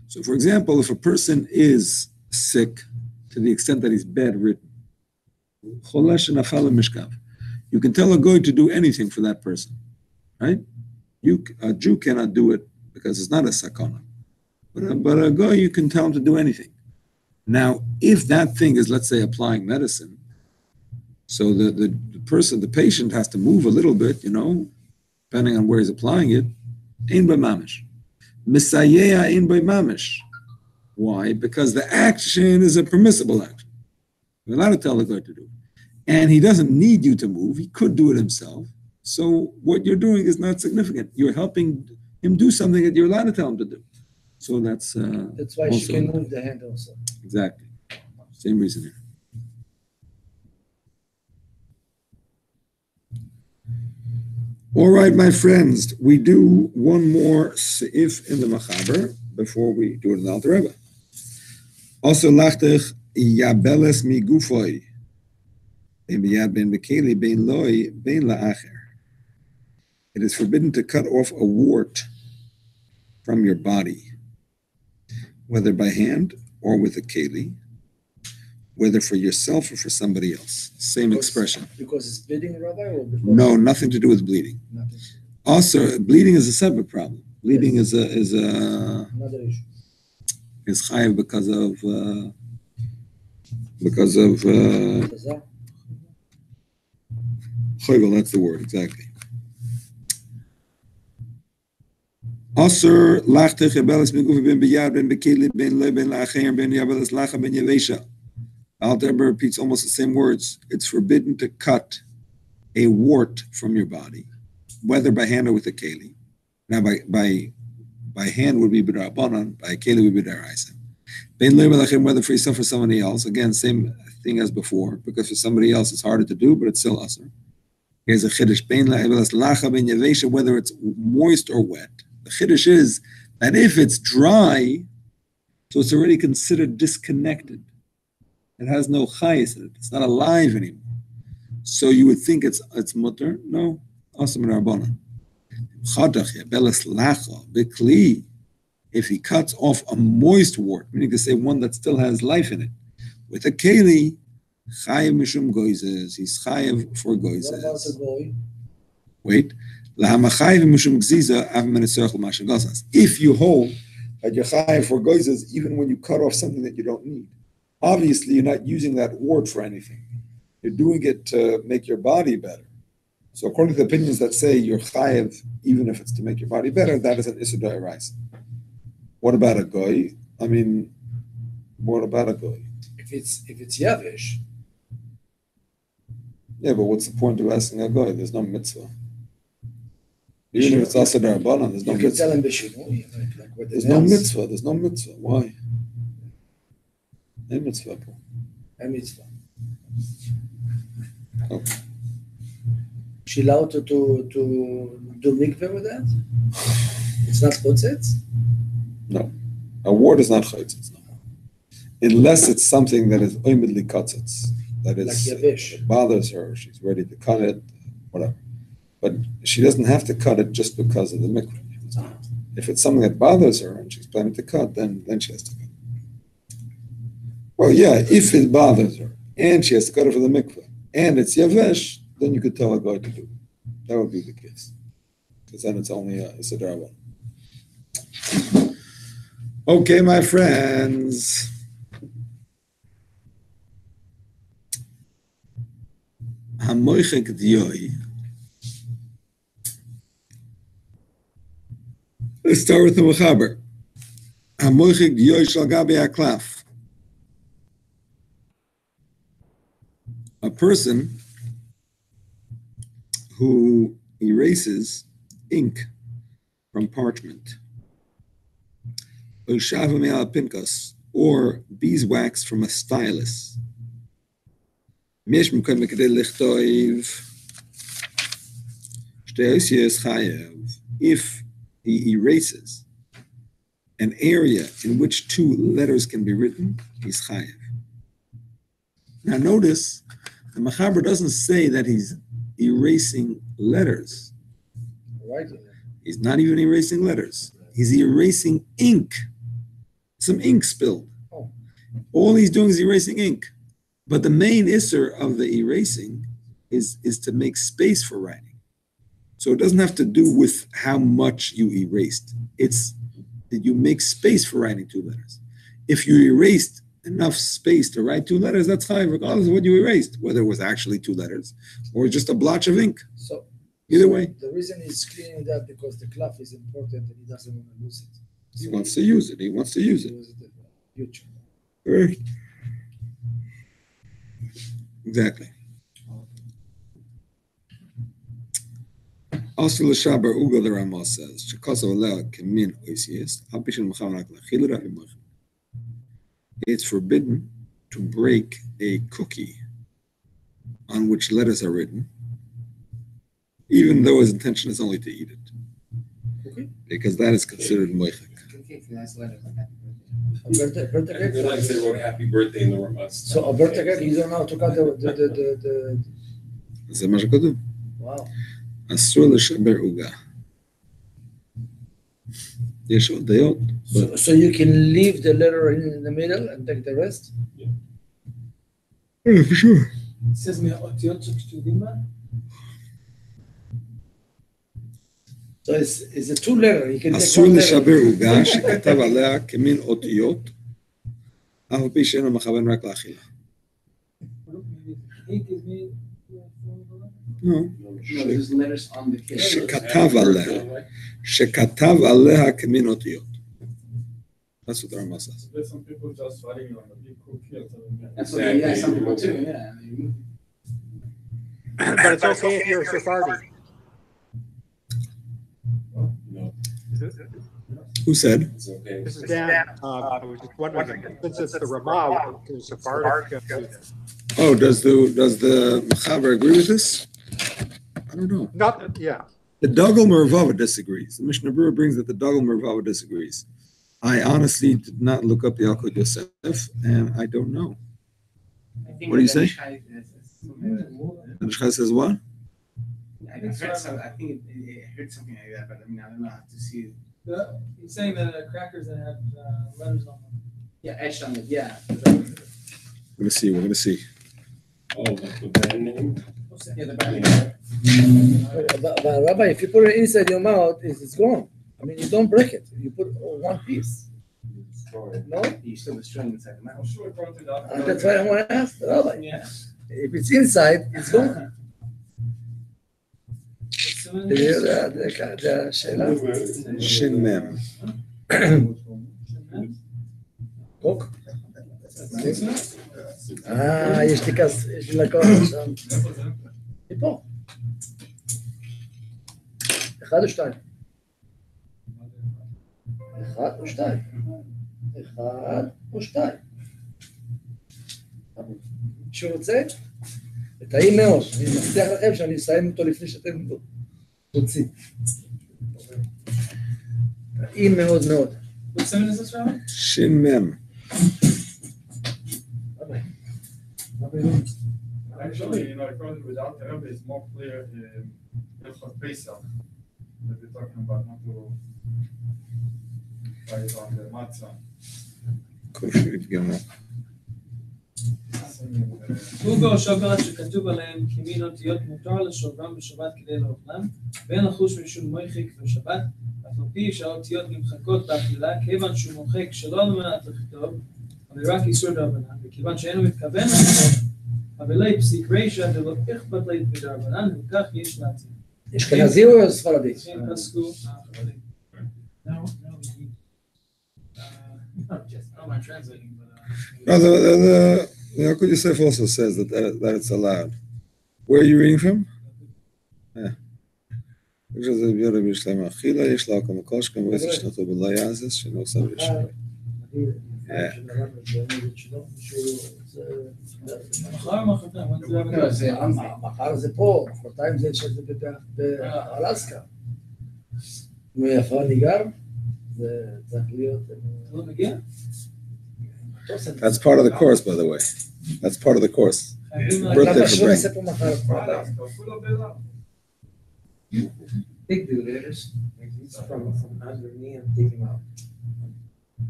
So, for example, if a person is sick to the extent that he's bedridden, cholesh nafal mishkav. You can tell a goy to do anything for that person, right? A Jew cannot do it because it's not a sakana. But a goy, you can tell him to do anything. Now, if that thing is, let's say, applying medicine, so the person, the patient has to move a little bit, depending on where he's applying it, ein by mamish. Misayea ein by mamish. Why? Because the action is a permissible action. You're allowed to tell the guy to do it. And he doesn't need you to move. He could do it himself. So what you're doing is not significant. You're helping him do something that you're allowed to tell him to do. So that's why she can move the hand also. Exactly. Same reason here. All right, my friends, we do one more seif in the Machaber before we do it in the Alter Rebbe. Also, lachtich yabeles mi gufoi, ben biyad ben bekeli ben loi ben laacher. It is forbidden to cut off a wart from your body, whether by hand or with a keli, whether for yourself or for somebody else. Same expression. Because it's bleeding, Rabbi? Or because No, nothing to do with bleeding. nothing. Also, bleeding is a separate problem. Bleeding Yes. is Another issue. chayav because of Chazal? choivel. That's the word exactly. Aser lachtech yabeles migufi ben biyad ben bekeli ben le ben laacher ben yabeles lacha ben yavesha. Alter Rebbe repeats almost the same words. It's forbidden to cut a wart from your body, whether by hand or with a keli. Now, by hand would be b'drabanan, by a keli would be d'oraisa. Ben le'melachim, whether for yourself or somebody else. Again, same thing as before, because for somebody else it's harder to do, but it's still asr. Here's a chiddush. Ben le'evelas lacha ben yavesha, whether it's moist or wet. The chiddush is that if it's dry, so it's already considered disconnected. It has no chayis in it. It's not alive anymore. So you would think it's mutter. No, asam rabbanan. If he cuts off a moist wart, meaning to say one that still has life in it, with a keli, chayav mishum gozez. He's chayav for What about gozez. the goy? Wait. If you hold that you're chayav for gozez, even when you cut off something that you don't need, obviously you're not using that wart for anything. You're doing it to make your body better. So according to the opinions that say you're chayav, even if it's to make your body better, that is an issur d'oraisa. What about a goy? What about a goy? If it's yavish, Yeah, but what's the point of asking a goy? There's no mitzvah. Even if it's asa d'rabbanan, there's no you can tell mitzvah. him the shinui, like what There's no mitzvah. There's no mitzvah. Why? No mitzvah. A mitzvah. Okay. She allowed to do mikveh with that? It's not chotzetz? No. A wart is not chaytzitz. No. Unless it's something that is oimidly katzitz. That is, Like yavish. it bothers her. She's ready to cut it, whatever. But she doesn't have to cut it just because of the mikveh. If it's something that bothers her and she's planning to cut, then she has to cut. Well, yeah, if it bothers her and she has to cut it for the mikveh and it's yavesh, then you could tell a guy to do it. That would be the case. Because then it's only a drama. Okay, my friends. Hamoichek diyoi. Let's start with the Mechaber. Hamoichek diyoi shal gabi haklaf. A person who erases ink from parchment, or beeswax from a stylus. If he erases an area in which two letters can be written, he's chayev. Now notice, the Mechaber doesn't say that he's erasing letters. Right. He's not even erasing letters. He's erasing ink. Some ink spilled. Oh. All he's doing is erasing ink. But the main isser of the erasing is to make space for writing. So it doesn't have to do with how much you erased. It's that you make space for writing two letters. If you erased enough space to write two letters, that's fine, regardless of what you erased, whether it was actually two letters or just a blotch of ink. So Either way, the reason he's cleaning that because the cloth is important and he doesn't want to lose it. he wants to use it. He wants to use it. Use it in the future. Right. Exactly. Also, the Shabar Uga the Rama says, it's forbidden to break a cookie on which letters are written, even though his intention is only to eat it, because that is considered moichek. A birthday cake? They're like they wrote happy birthday in the Ramaz. So a birthday cake, you don't know how to cut the זה מה שכתוב. wow. אסור לשבר עוגה. יש עוד דעות. So you can leave the letter in the middle and take the rest? Yeah, for sure. It says מהאותיות שכתובים בה. So it's a two letter. You can take אסור one letter. לשבר עוגה שכתב עליה כמין אותיות, אף על פי שאינו מכוון רק לאכילה. No, there's letters on the cake. שכתב עליה כמין אותיות. That's what the Rama says. There's some people just writing on the big cookie. That's what, yeah, some people too, yeah. But it's okay if you're a Sephardi. No, Who said? it's okay. This is Dan. I was just wondering, since it's the Ramah, is Sephardic. Oh, does the Mechaber agree with this? I don't know. Not, yeah. The Dagel Mervava disagrees. The Mishnah Berurah brings that the Dagel Mervava disagrees. I honestly did not look up the Yalkut Yosef, and I don't know. What do you say? The Shchai says what? I heard something like that, but I mean, I don't know how to see it. He's saying that crackers that have letters on them. Yeah, etched on it, yeah. We're gonna see. Oh, like the band name? Yeah, the brand. But Rabbi, if you put it inside your mouth, it's gone. I mean, you don't break it. You put one piece. No? You still destroying inside the mouth. I'm sure according to that. That's why I want to ask the Rabbi. Yeah. If it's inside, it's gone. the שאלה. Shin Mem. קוק? יש לי כס, יש לי לקוח עכשיו. היא פה. 1 או 2? 1 או 2? 1 או 2? מישהו רוצה? טעים מאוד. אני מבטיח לכם שאני אסיים אותו לפני שאתם תוצאים. טעים מאוד מאוד. What seven is this, Rabbi? Shin Mem. Actually, according without the Rebbe, it's more clear in Hilchos Pesach that we're talking about, not to write on the matzah. Kosher Gemara. סוג או שוקולד שכתוב עליהם כמין אותיות מותר לשוברם בשבת כדי לאוכלם, ואין לחוש משום מויחק בשבת, אף על פי שהאותיות נמחקות באכילה, כיוון שהוא מוחק שלא על מנת לכתוב, אבל רק איסור דרבנן, וכיוון שאינו מתכוון לכתוב, אבל לא הפסיק רישא ולא אכפת לי בדרבנן, וכך יש להציע. אשכנזי או ספרדי? כן, פסקו. I'm not translating, but No, the Yalkut Yosef also says that it's allowed. Where are you reading from? Yeah. יש לה כמה קושקם ועשר שנתו בלא יעזס שאינו סבא לשם. מחר זה פה, מחרתיים זה שזה באלסקה. מאיפה אני גר? זה צריך להיות... לא מגיע? That's part of the course, by the way. That's part of the course. Birthday for brain. Take the letters, from under me and take them out.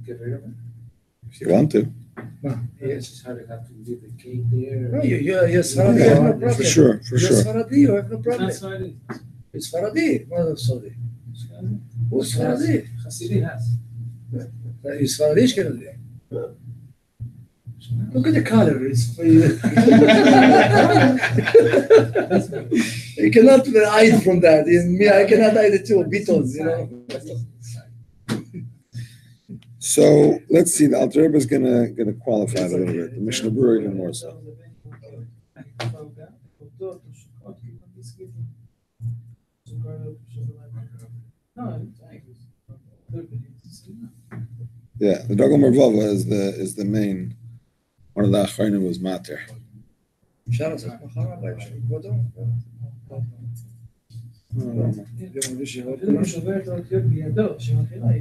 Get rid of them. If you want to. Yes. It's hard to have to leave the cake there. No, you're Sfaradi, you have no problem. For sure, for You're sure. Sfaradi, you have no It's problem. not Saudi. It's Sfaradi, not Saudi. Who's Sfaradi? Hasidim has. It's Sfaradi, Ashkenazi. Look at the color. It's you cannot hide from that. In me, I cannot hide it too. Beatles, you know. So let's see. The Alter Rebbe is gonna qualify it a little bit. The Mishnah Berurah even more so. Yeah, the Dogel Mervava is the main. One of the Achronim was Mater.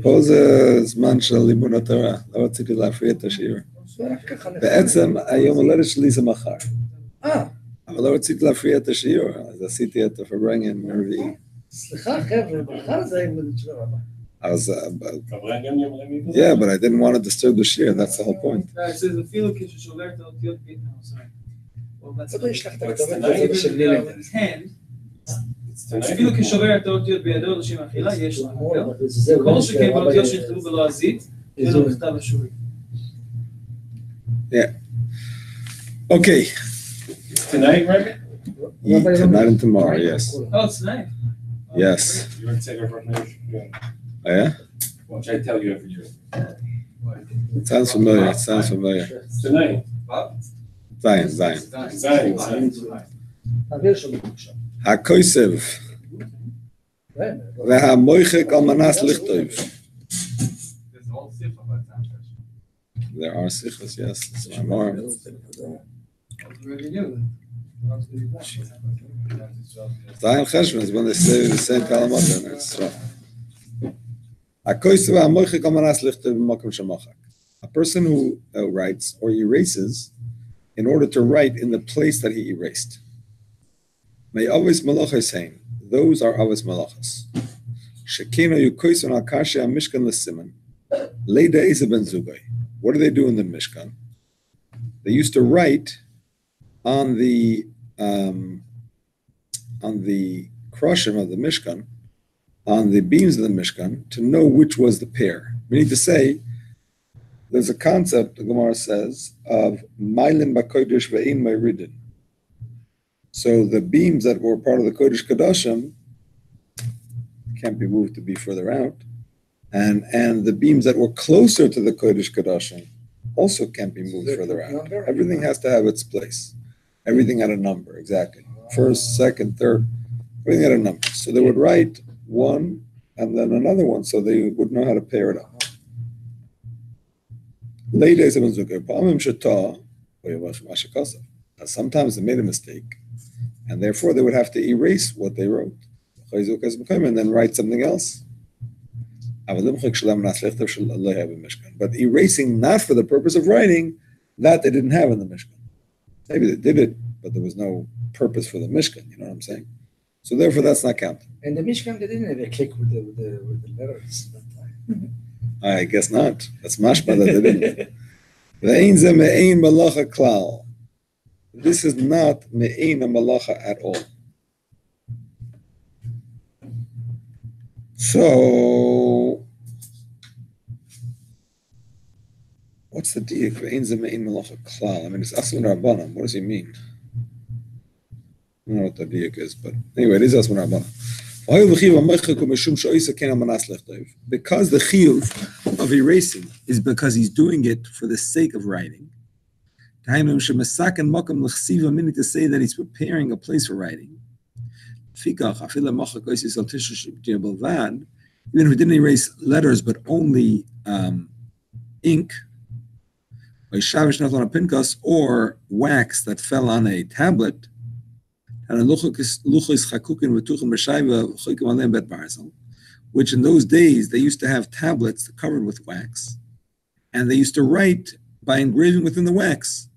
פה זה זמן של לימוד התורה, לא רציתי להפריע את השיעור. בעצם היום הולדת שלי זה מחר. אבל לא רציתי להפריע את השיעור, אז עשיתי את הפברנגן מרביעי. סליחה חבר'ה, מחר זה היום הולדת של הרב. אז, yeah, but I didn't want to disturb the shiur, that's the whole point. It says אפילו כששובר את האותיות sorry. עוד יש לך את הכתובת Even הזאת של לילה. אפילו כשובר את האותיות בידו לשם אכילה, יש לה. זה כל שכן באותיות שנכתבו בלועזית, זה לא מכתב השורי. Yeah. Okay. Tonight, right? Tonight and tomorrow, yes. Oh, it's tonight. Yes. You want to take our recommendation? Oh, yeah? Well, should I tell you every year? It sounds familiar, it sounds familiar. Tonight. Zion. Zion. HaKosev. והמויחק על מנס לכתוב. There are sichos, yes. It's more. Zion Cheshvan is when they say the same kalamot in it. A person who writes or erases in order to write in the place that he erased. May always malachas saying, those are always malachas. Shekino yukoison al kashi mishkan l'siman. Leida isa ben zugay. What do they do in the Mishkan? They used to write on the krushim of the Mishkan, on the beams of the Mishkan, to know which was the pair. We need to say, there's a concept, the Gemara says, of Mailin b'kodesh ve'in meiridin. So the beams that were part of the Kodesh Kodashim can't be moved to be further out. And the beams that were closer to the Kodesh Kodashim also can't be moved further out. Everything has to have its place. Everything had a number, exactly. First, second, third, everything had a number. So they would write one and then another one so they would know how to pair it up. Sometimes they made a mistake and therefore they would have to erase what they wrote and then write something else. But erasing not for the purpose of writing, that they didn't have in the Mishkan. Maybe they did it, but there was no purpose for the Mishkan, you know what I'm saying? So therefore that's not counted. And the Mishkan, they didn't have a cake with the letters that time. I guess not. That's mashma that they didn't. This is not me'ein a malacha at all. So, what's the diak? I mean, it's asman rabbanan. What does he mean? I don't know what the diak is, but anyway, it is asman rabbanan. Because the chiyuv of erasing is because he's doing it for the sake of writing. Meaning to say that he's preparing a place for writing. Even if we didn't erase letters but only ink, or wax that fell on a tablet, which in those days they used to have tablets covered with wax, and they used to write by engraving within the wax,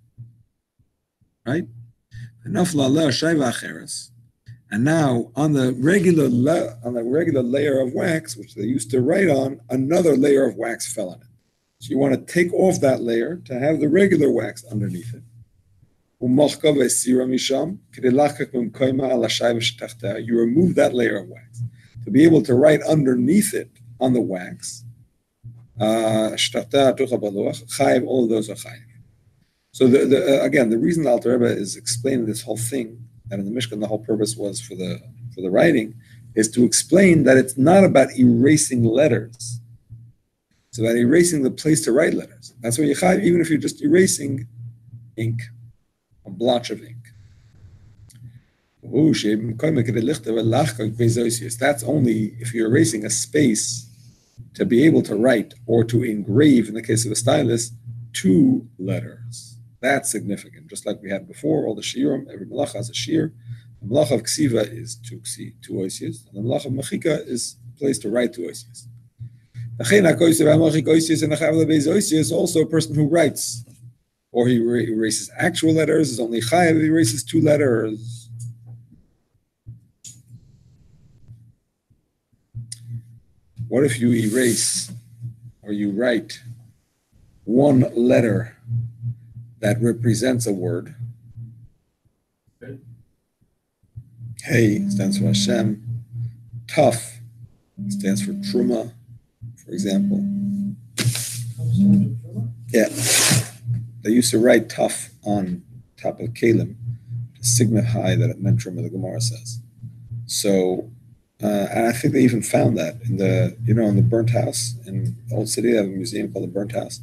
right? And now on the regular layer of wax, which they used to write on, another layer of wax fell on it. So you want to take off that layer to have the regular wax underneath it. You remove that layer of wax to be able to write underneath it on the wax. All of those are chayiv. So again, the reason the Alter Rebbe is explaining this whole thing, and in the Mishkan the whole purpose was for the writing, is to explain that it's not about erasing letters. It's about erasing the place to write letters. That's why you chayiv, even if you're just erasing ink, a blotch of ink. That's only if you're erasing a space to be able to write or to engrave, in the case of a stylus, 2 letters. That's significant. Just like we had before, all the shiurim, every malacha has a shiur. The malacha of ksiva is 2 oisios, and the malacha of machika is a place to write 2 oisios. Also a person who writes, or he erases actual letters, is only chayav if he erases 2 letters. What if you erase or you write 1 letter that represents a word? Hey stands for Hashem. Tuf stands for Truma, for example. Yeah. They used to write Tuf on top of Kalim to signify that it meant Truma, the Gemara says. So, and I think they even found that in the burnt house in the old city. They have a museum called the Burnt House.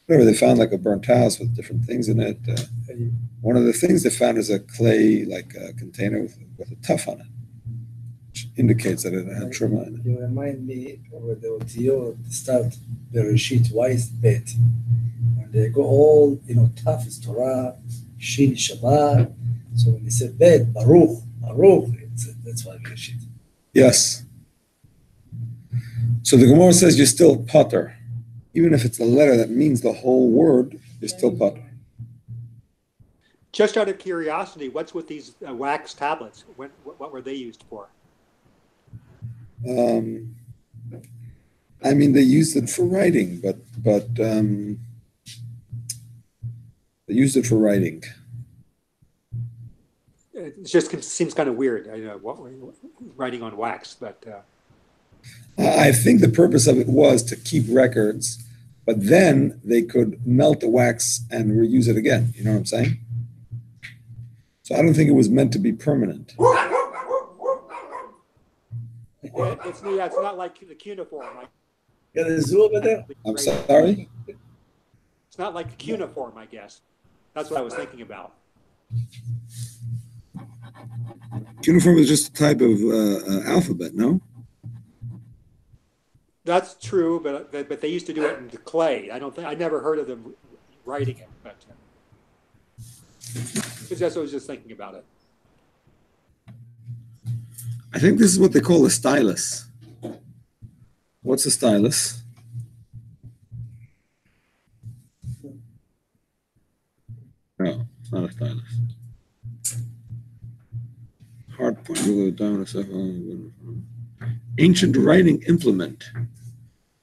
Whatever, they found like a burnt house with different things in it. One of the things they found is a clay, like a container with a tuff on it, which indicates that it had truma in it. You remind me of the Otio start the Reshit. Why is bet? When they go all, Taf is Torah, Shin Shabbat. So when they say bet, Baruch, that's why Reshit. Yes. So the Gemara says you're still potter. Even if it's a letter that means the whole word, you're still potter. Just out of curiosity, what's with these wax tablets? What were they used for? I mean, they used it for writing, but they used it for writing. It just seems kind of weird, writing on wax, but... I think the purpose of it was to keep records, but then they could melt the wax and reuse it again. You know what I'm saying? So I don't think it was meant to be permanent. It's not like the cuneiform. Got a zoo over there? I'm sorry? It's not like the cuneiform, I guess. That's what I was thinking about. Cuneiform is just a type of alphabet, no? That's true, but they used to do it in the clay. I never heard of them writing it, but that's what I was just thinking about it. I think this is what they call a stylus. What's a stylus? No, it's not a stylus. Hard point. Ancient writing implement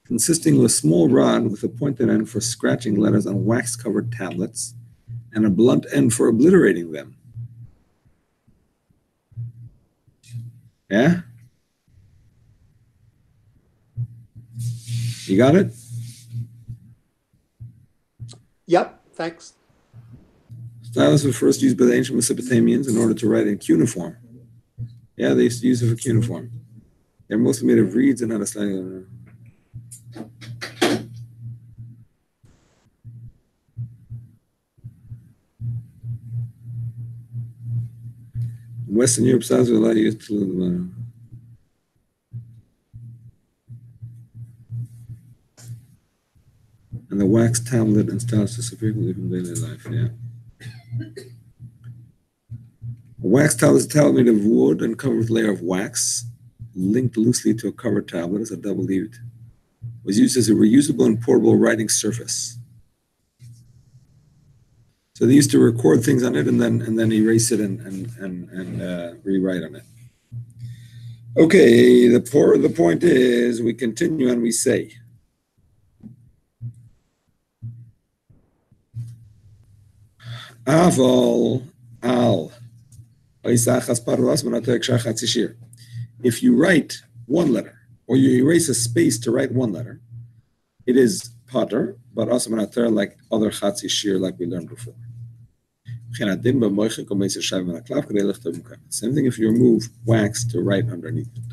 consisting of a small rod with a pointed end for scratching letters on wax-covered tablets and a blunt end for obliterating them. Yeah? You got it? Yep, thanks. Stylus was first used by the ancient Mesopotamians in order to write in cuneiform. Yeah, they used to use it for cuneiform. They're mostly made of reeds and not a slightly. In Western Europe, stylus were a lot used to. And the wax tablet and stylus disappear from daily life. Yeah. A wax tablet is a tablet made of wood and covered with a layer of wax, linked loosely to a covered tablet as a double-leaved. It was used as a reusable and portable writing surface. So they used to record things on it and then erase it and rewrite on it. Okay, the point is we continue and we say, Aval al. If you write one letter, or you erase a space to write one letter, it is pater, but also like other chatzi shir, like we learned before. Same thing if you remove wax to write underneath it.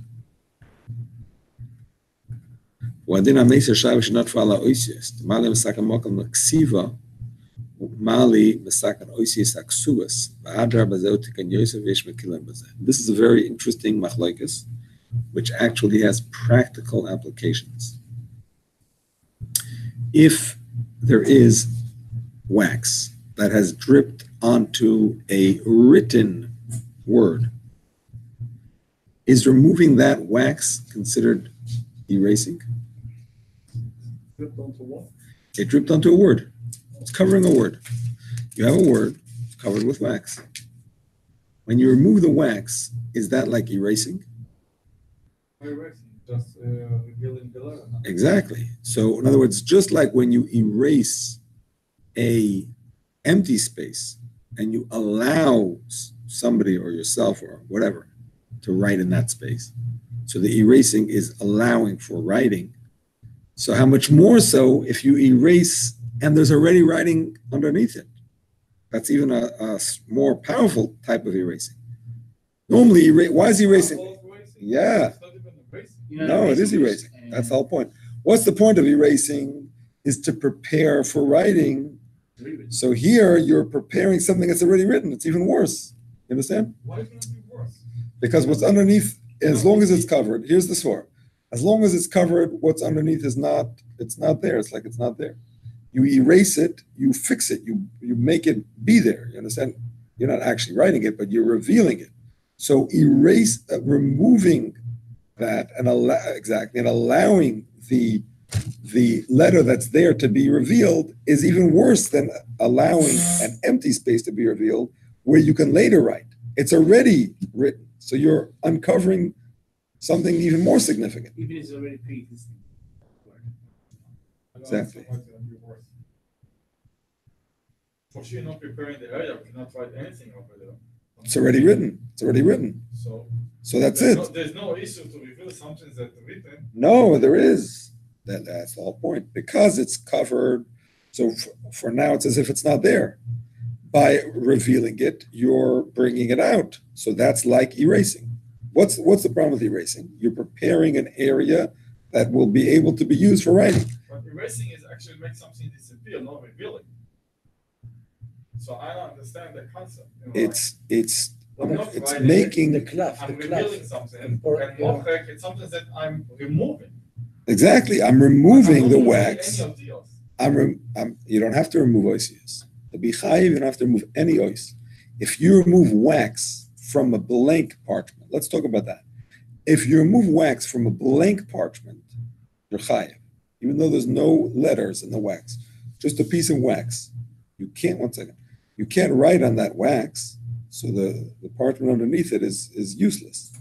This is a very interesting machlokes, which actually has practical applications. If there is wax that has dripped onto a written word, is removing that wax considered erasing? Dripped onto what? It dripped onto a word. It's covering a word. You have a word, it's covered with wax. When you remove the wax, is that like erasing? Just revealing the letter. Exactly. So in other words, just like when you erase a empty space and you allow somebody or yourself or whatever to write in that space. So the erasing is allowing for writing. So how much more so if you erase and there's already writing underneath it? That's even a more powerful type of erasing. Normally, why is erasing? Yeah. No, it is erasing. That's the whole point. What's the point of erasing? Is to prepare for writing. So here you're preparing something that's already written. It's even worse. You understand? Why is it worse? Because what's underneath, as long as it's covered, here's the sword. As long as it's covered, what's underneath is not, it's not there. It's like it's not there. You erase it, you fix it, you make it be there. You understand? You're not actually writing it, but you're revealing it. So removing that and allowing the letter that's there to be revealed is even worse than allowing an empty space to be revealed where you can later write. It's already written. So you're uncovering something even more significant. Even if it's already pre-existing. Exactly. For sure, not preparing the area, we cannot write anything over there. It's already written. It's already written. So that's it. There's no issue to reveal something that's written. No, there is. That's the whole point. Because it's covered, so for now it's as if it's not there. By revealing it, you're bringing it out. So that's like erasing. What's the problem with erasing? You're preparing an area that will be able to be used for writing. But erasing is actually make something disappear, not revealing. So I don't understand the concept. It's making the cloth. I'm revealing something, and mochek, it's something that I'm removing. Exactly, I'm removing the wax. Any of those. You don't have to remove oisius. To be chayiv, you don't have to remove any ois. If you remove wax from a blank parchment, let's talk about that. If you remove wax from a blank parchment, you're chayiv, even though there's no letters in the wax, just a piece of wax. You can't. One second. You can't write on that wax, so the parchment underneath it is useless.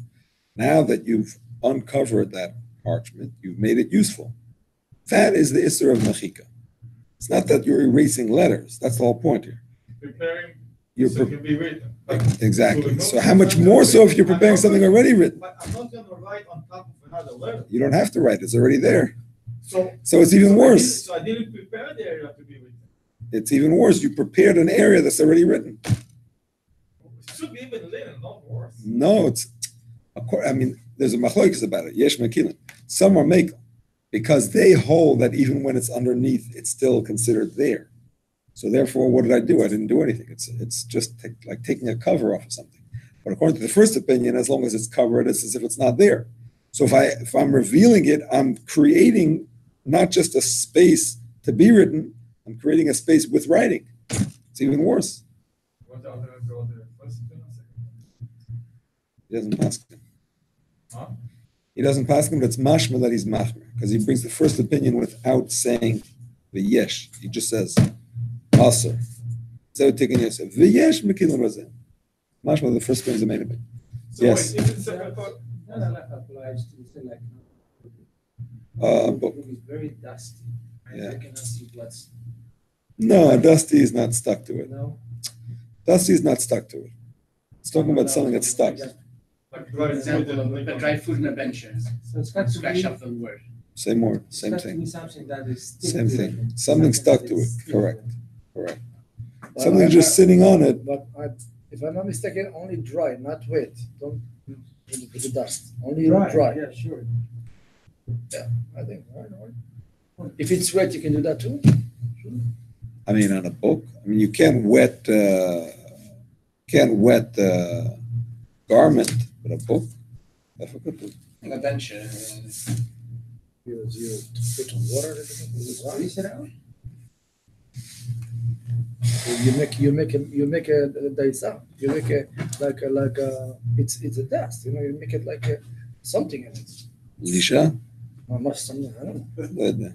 Now that you've uncovered that parchment, you've made it useful. That is the Isser of Mechika. It's not that you're erasing letters. That's the whole point here. Preparing so it can be written. Exactly. So how much more so if you're preparing something already written? But I'm not going to write on top of another letter. You don't have to write. It's already there. So it's even worse. I didn't prepare the area to be written. It's even worse. You prepared an area that's already written. It should be even linen, not worse. No, there's a machlokes about it. Yesh mekilin. Some are make because they hold that even when it's underneath, it's still considered there. So therefore, what did I do? I didn't do anything. It's just like taking a cover off of something. But according to the first opinion, as long as it's covered, it's as if it's not there. So if I'm revealing it, I'm creating not just a space to be written, I'm creating a space with writing. It's even worse. What are the first opinion? He doesn't pass him. Huh? He doesn't pass him, but it's mashma that he's machmer, because he brings the first opinion without saying the yesh. He just says aser. So taking yes, the yesh mekilim razeh. Mashma, the first opinion is the main opinion. So yes. if it's separate, That applies to the like. But, It's very dusty. Yeah. I cannot see what's. no, dusty is not stuck to it. No. Dusty is not stuck to it. It's talking about something that's stuck. Like For dry food example, and a dry food in a bencher. So it's got to Scratch be, up the word. Same word, it's same got to thing. be something that is. stick Same to thing. it. Something stuck that to it. is stick Correct. it. Correct. But Something just sitting on it. But if I'm not mistaken, only dry, not wet. Don't put the dust. Only dry. Yeah, sure. I think. If it's wet, you can do that too. I mean, on a book. I mean, you can't wet garment with a book. That's what good. In a bencher. You put some water. Squeeze it out. You make a daisa. You make a like a it's a dust. You make it like a something in it. Lisha? Must something. I don't know.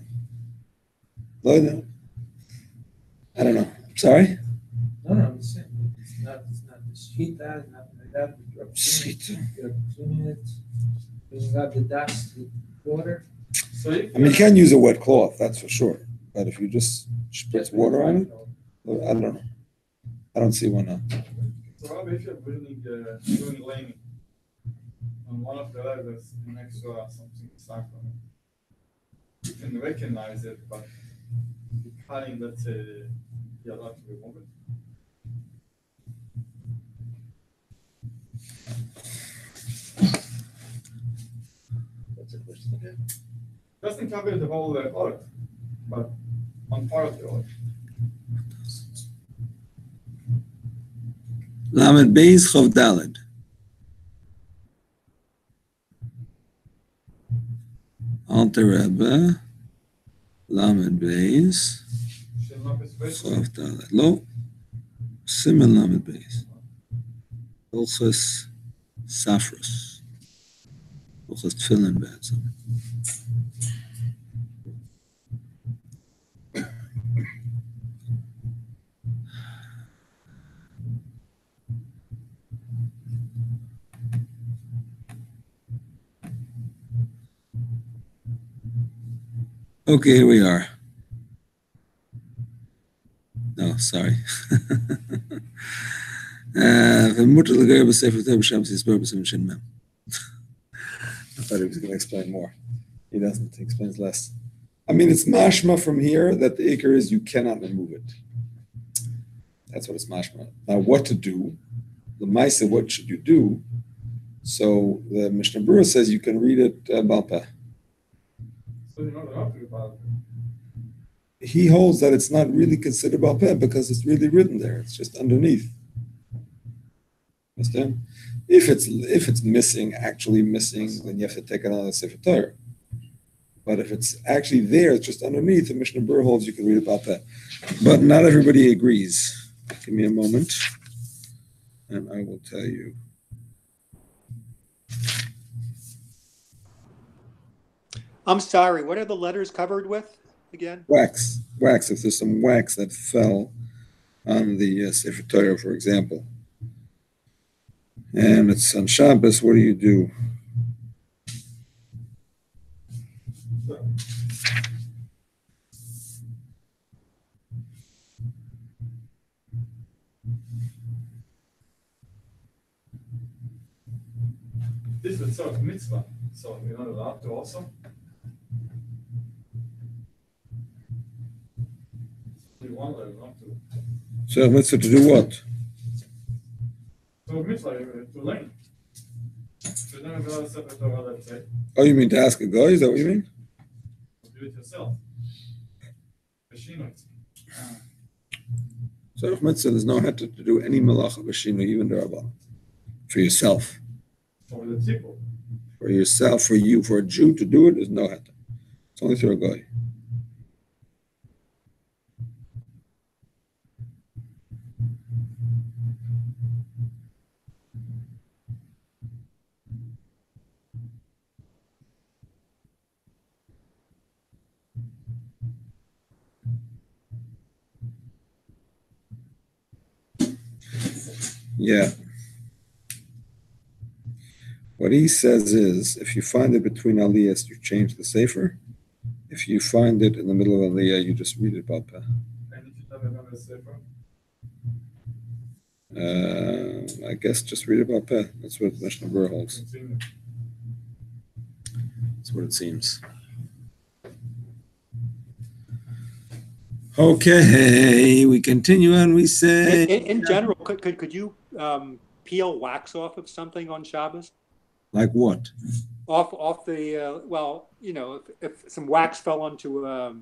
I don't know. Sorry? No, I'm saying, it's not the sheet that, nothing like that. You're cleaning it, cleaning up the dust with water. So if I mean, you can use a wet cloth, that's for sure. But if you just spritz water on it, I don't know. I don't see why not. So Rabbi, if you're doing lane on one of the letters next to something stuck on it, you can recognize it, but the cutting, let's say, you're allowed to remove it. That's a question. Doesn't cover the whole art, but on part of the art. Lamed Beis Chav Daled. Alter Rebbe. Lamed Beis Shall not be special. Chav Daled. Lo. Siman Lamed Beis. Hilchos Safros. Hilchos Tefillin Be'etzem. Okay, here we are. No, sorry. I thought he was going to explain more. He doesn't. He explains less. I mean, it's mashma from here that the ikar is you cannot remove it. That's what it's mashma. Now, what to do? The Maisa, what should you do? So the Mishnah Berurah says you can read it balpeh. So you're not allowed to about it. He holds that it's not really considered balpeh because it's really written there. It's just underneath. Understand? If it's missing, actually missing, then you have to take it out of the Sefer Torah. But if it's actually there, it's just underneath, the Mishnah Berurah holds you can read about that. But not everybody agrees. Give me a moment, and I will tell you. I'm sorry, what are the letters covered with again? Wax. If there's some wax that fell on the Sefer Torah, for example, and it's on Shabbos, what do you do? This is sort of mitzvah, so you're not allowed to also. You want or not to. So mitzvah to do what? So mitzvah, to learn. So then you're allowed to separate Torah, let's say, Oh, you mean to ask a guy? Is that what you mean? do it yourself. Machine. So if mitzvah, there's no heter to do any malacha b'shinu, even derabbanan, for yourself. For the people. For yourself, for you, for a Jew to do it, there's no heter. It's only through a guy. Yeah. What he says is, if you find it between aliyahs, you change the sefer. If you find it in the middle of aliyah, you just read it balpeh. And if you don't remember the sefer, I guess just read about Peh. That's what Mishnah Berurah holds. That's what it seems. Okay, we continue on. We say In general, could you peel wax off of something on Shabbos? like what? Off the well, you know, if some wax fell onto a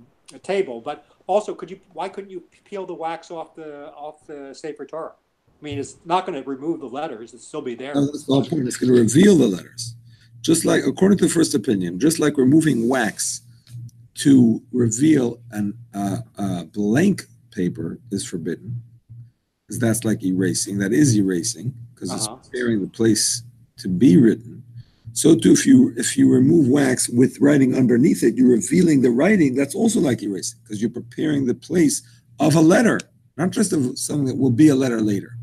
table, but also why couldn't you peel the wax off the Sefer Torah? I mean, it's not going to remove the letters; it'll still be there. No, that's the whole point. It's going to reveal the letters, just like according to the first opinion, just like removing wax to reveal a blank paper is forbidden, because that's like erasing. That is erasing, because it's preparing the place to be written. So too, if you remove wax with writing underneath it, you're revealing the writing. That's also like erasing, because you're preparing the place of a letter, not just of something that will be a letter later.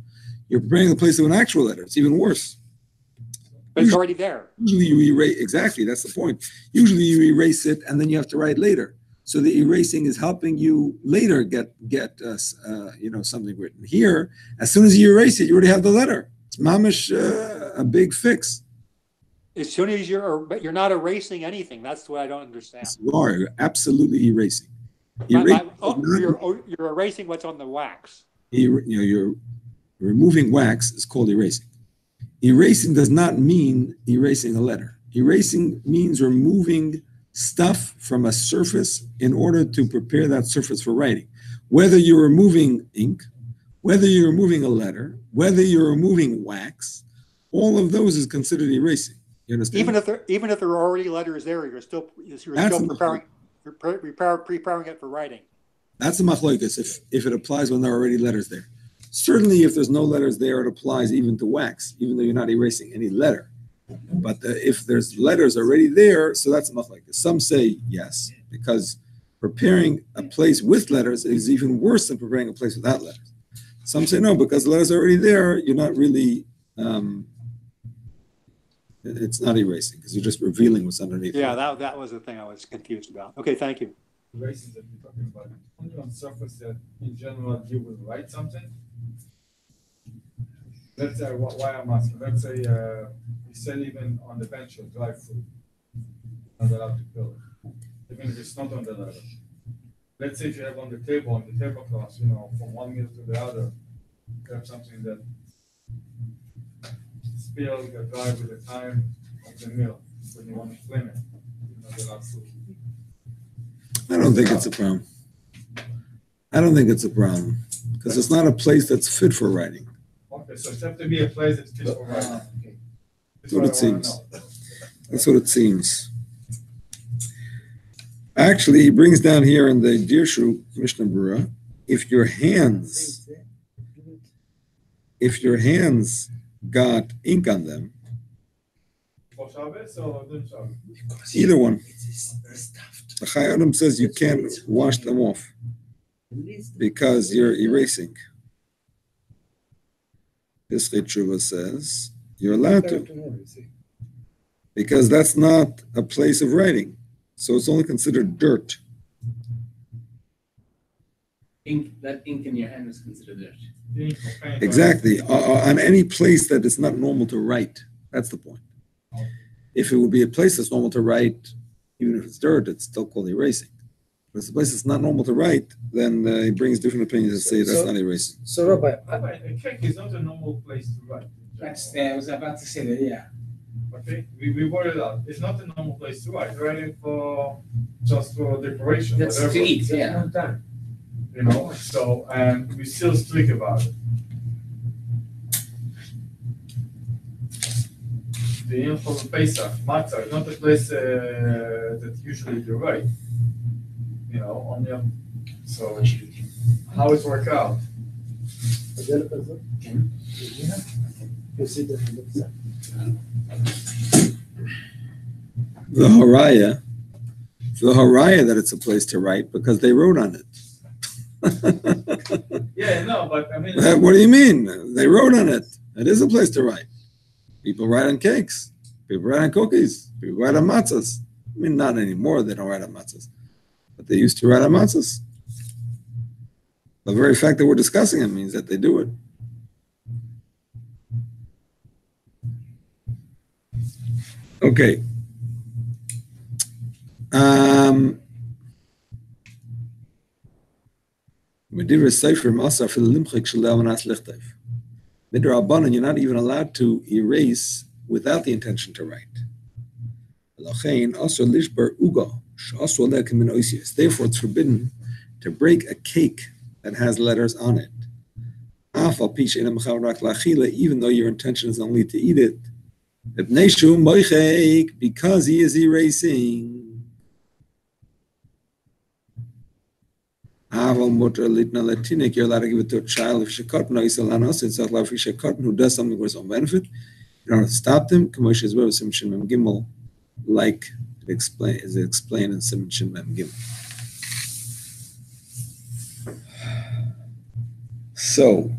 You're preparing the place of an actual letter. It's even worse. But it's already there. Usually you erase, exactly, that's the point. Usually you erase it and then you have to write later. So the erasing is helping you later get something written. Here, as soon as you erase it, you already have the letter. It's mamish a big fix. As soon as you're not erasing anything. That's what I don't understand. You are, you're absolutely erasing. You're erasing what's on the wax. You're removing wax is called erasing. Erasing does not mean erasing a letter. Erasing means removing stuff from a surface in order to prepare that surface for writing. Whether you're removing ink, whether you're removing a letter, whether you're removing wax, all of those is considered erasing. You understand? Even if there are already letters there, you're still preparing it for writing. That's a machlokas if it applies when there are already letters there. Certainly, if there's no letters there, it applies even to wax, even though you're not erasing any letter. But if there's letters already there, so that's a machlokes. Some say yes, because preparing a place with letters is even worse than preparing a place without letters. Some say no, because the letters are already there, you're not really, it's not erasing, because you're just revealing what's underneath. Yeah, that was the thing I was confused about. Okay, thank you. Erasing that you're talking about, only on surface that in general you will write something. Let's say, why I'm asking, let's say you said even on the bench of dry food, not allowed to peel it, even if it's not on the letter. Let's say if you have on the tablecloth, from one meal to the other, you have something that spilled, get dry with the time of the meal, when you want to clean it, you're not allowed to. I don't think it's a problem. I don't think it's a problem, because it's not a place that's fit for writing. Okay, so it has to be a place that's fit for writing. Okay. That's what it seems. That's what it seems. Actually, he brings down here in the Dirshu Mishnah Berurah, if your hands got ink on them, For Shabbos or Dun Shabbos? either one. The Chai Adam says you can't wash them off because you're erasing. This Tshuva says you're allowed to, because that's not a place of writing, so it's only considered dirt. That ink in your hand is considered dirt. Exactly, on any place that is not normal to write. That's the point. If it would be a place that's normal to write, even if it's dirt, it's still called erasing. But if it's a place that's not normal to write, then he brings different opinions and say that's not erasing. So, Rabbi, a cake is not a normal place to write. I was about to say that, yeah. Okay, we word it out. It's not a normal place to write. Writing just for decoration. That's whatever. to eat, yeah. So, and we still speak about it. The info of Pesach, Matzah, is not a place that usually you write. Only so how it work out? The Haraya that it's a place to write because they wrote on it. Yeah, no, but I mean. What do you mean? They wrote on it. It is a place to write. People write on cakes. People write on cookies. People write on matzahs. I mean, not anymore. They don't write on matzahs, but they used to write on matzahs. The very fact that we're discussing it means that they do it. Okay. Midrabanan, you're not even allowed to erase without the intention to write. Therefore, it's forbidden to break a cake that has letters on it. Even though your intention is only to eat it. Because he is erasing. You're allowed to give it to a child if who does something for his own benefit. You don't have to stop them. Like it is explained in Siman Shin Mem Gimel. So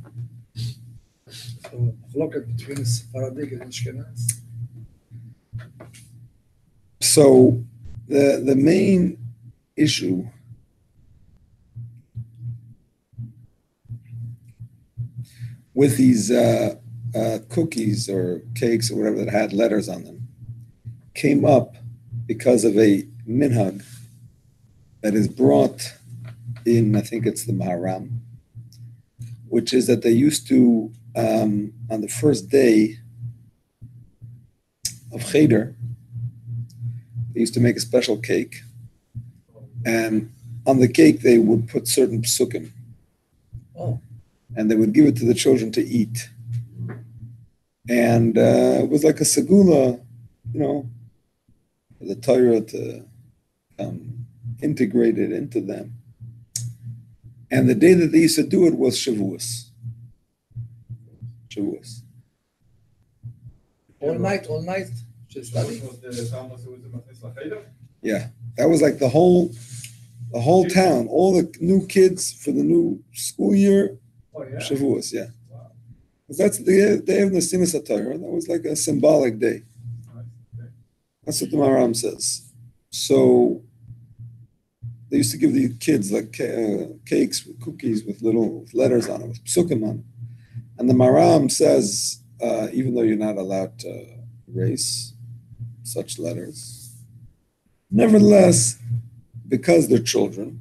look at between Sephardic and Ashkenaz. So the main issue with these cookies or cakes or whatever that had letters on them came up because of a minhag that is brought in, I think it's the Maharam, which is that they used to, on the first day of Cheder, they used to make a special cake, and on the cake they would put certain psukim. Oh. And they would give it to the children to eat. And it was like a segula, for the Torah to integrate it into them. And the day that they used to do it was Shavuos. All night, just study. Yeah, that was like the whole town, all the new kids for the new school year. Oh, yeah? Shavuos, yeah. Wow. That's the day of the Sinas HaTorah. That was like a symbolic day. Okay. That's what the Maharam says. So they used to give the kids like cakes with cookies with little letters on it, with psukim on it. And the Maharam says, even though you're not allowed to erase such letters, nevertheless, because they're children,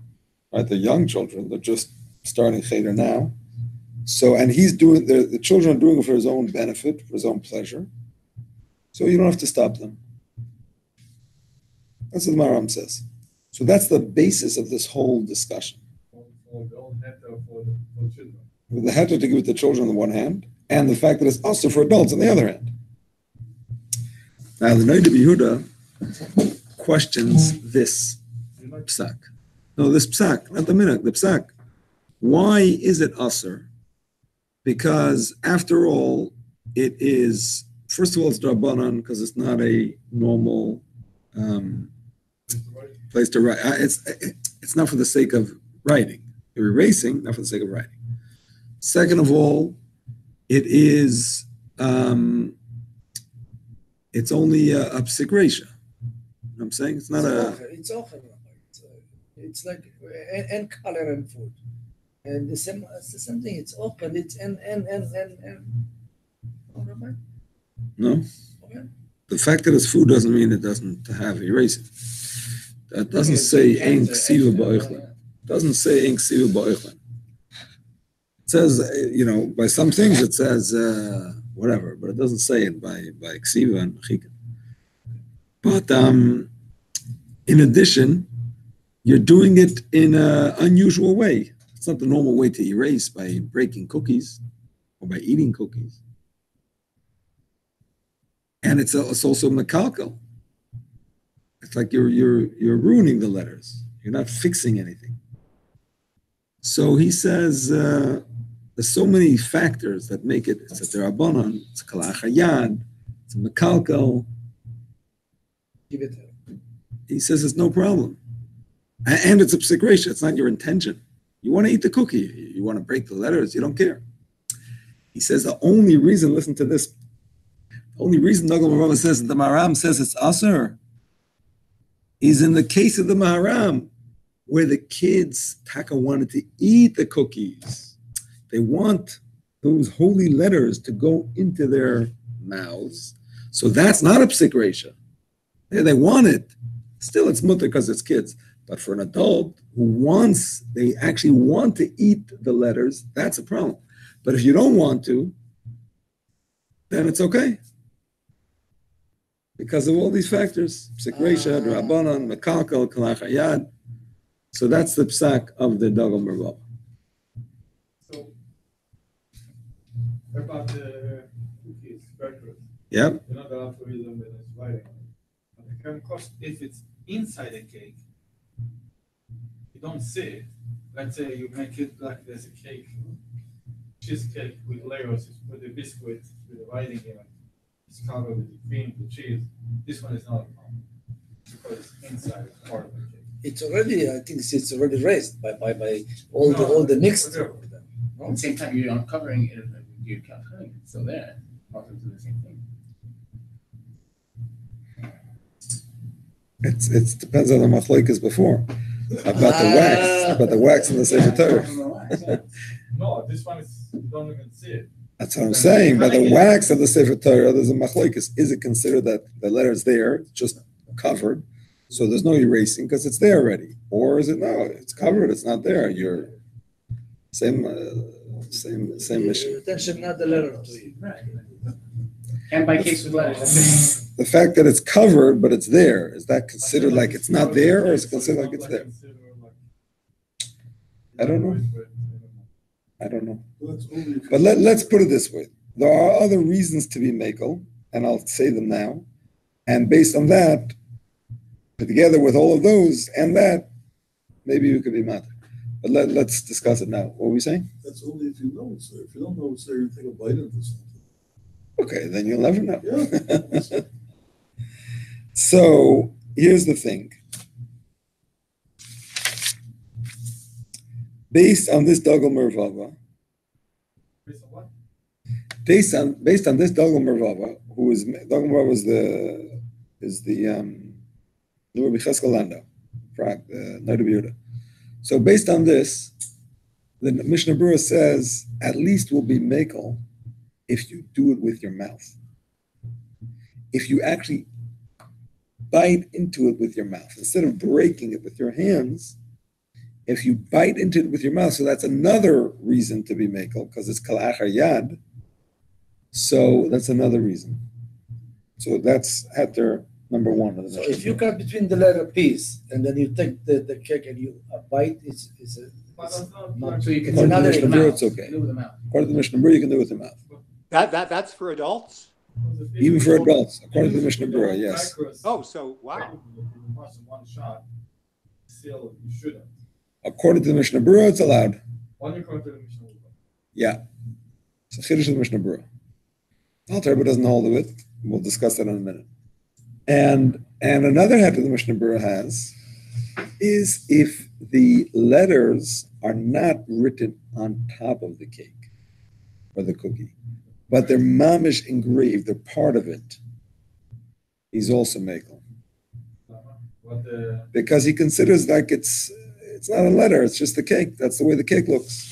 right? They're young children. They're just starting Cheder now. So, and he's doing, the children are doing it for his own benefit, for his own pleasure. So you don't have to stop them. That's what the Maharam says. So that's the basis of this whole discussion. For children. With the heter to give it to children on the one hand, and the fact that it's also for adults on the other hand. Now the Noda B'Yehuda questions this psak. No, this psak, not the minhag, the psak. Why is it asur? Because after all, it is, first of all, it's drabanan because it's not a normal place to write. It's not for the sake of writing. You're erasing, not for the sake of writing. Second of all, it is, it's only a psikresha. You know what I'm saying? It's not It's like, and color and food. And it's the same thing. It's open. It's and. No. Okay. The fact that it's food doesn't mean it doesn't have erasing. That doesn't say ein ksiva ba'oichlin. Doesn't say ein ksiva ba'oichlin. It says, by some things it says whatever, but it doesn't say it by ksiva and chikin. But in addition, you're doing it in an unusual way. It's not the normal way to erase by breaking cookies or by eating cookies. And it's also mekalkel. It's like you're ruining the letters. You're not fixing anything. So he says there's so many factors that make it. It's a derabanan, it's a kalach hayad, it's a mekalkel. Give it. He says it's no problem. And it's a psikresha. It's not your intention. You want to eat the cookie. You want to break the letters. You don't care. He says the only reason, listen to this, the only reason Nagel Rava says that the Maharam says it's asur is in the case of the Maharam where the kids, Taka, wanted to eat the cookies. They want those holy letters to go into their mouths. So that's not a psikresha. They want it. Still, it's mutter because it's kids. But for an adult who they actually want to eat the letters, that's a problem. But if you don't want to, then it's okay. Because of all these factors. Psikresha, Drabanan, Mekalkal, Kalachayad. So that's the psak of the Dagel Mervav. So, about the cookies, crackers. Yep. You're not allowed to read them when it's writing. But it can cost, if it's inside a cake, you don't see it. Let's say you make it like there's a cake, cheesecake with layers, you put the biscuit with the writing in it. It's covered with the cream, the cheese. This one is not a problem because it's inside part of the cake. It's already, I think it's already raised by all the mixed. whatever. At the same time, you're uncovering it, you're covering it, so there, also do the same thing. It depends on the machlokes before. About the wax in the Sefer Torah. No, this one is, you don't even see it. That's what I'm saying. By the wax of the Sefer Torah, there's a machlokes. Is it considered that the letter's there, it's just covered, so there's no erasing because it's there already, or is it no? It's covered. It's not there. You're same mission. Attention, not the letter to you. And by case with letters. The fact that it's covered but it's there, is that considered like it's not there, or is it considered like it's there? I don't know. I don't know. But let's put it this way. There are other reasons to be makel, and I'll say them now. And based on that, together with all of those and that, maybe we could be mad. But let's discuss it now. What were we saying? That's only if you know it's there. If you don't know it's there, you take a bite into something. Okay, then you'll never know. Yeah. So here's the thing. Based on this Dagel Mervava, Based on what? based on this Dagel Mervava, who is Dagel Mervava is the Rabbi Cheskel Landau, Noda B'Yehuda. So based on this, the Mishnah Berurah says at least will be makel if you do it with your mouth. If you actually bite into it with your mouth instead of breaking it with your hands. If you bite into it with your mouth, so that's another reason to be makel, because it's kalachar yad. So that's another reason. So that's heter number one. Of the So if you cut between the letter P's and then you take the cake and you bite, it's So you can According to another Mishnah mouth. Berurah, it's okay. do it with the mouth. According to the Mishnah Berurah, you can do it with the mouth. That's for adults? Even for adults, according to the Mishnah Berurah, yes. Oh, so wow. One shot, still you shouldn't. According to the Mishnah Berurah, it's allowed. Only according to the Mishnah Berurah. Yeah. So Chiddush of the Mishnah Berurah. Alter Rebbe doesn't hold of it. We'll discuss that in a minute. And another head that the Mishnah Berurah has is if the letters are not written on top of the cake or the cookie, but they're mamish engraved, they're part of it. He's also makel. Because he considers like it's not a letter, it's just the cake. That's the way the cake looks.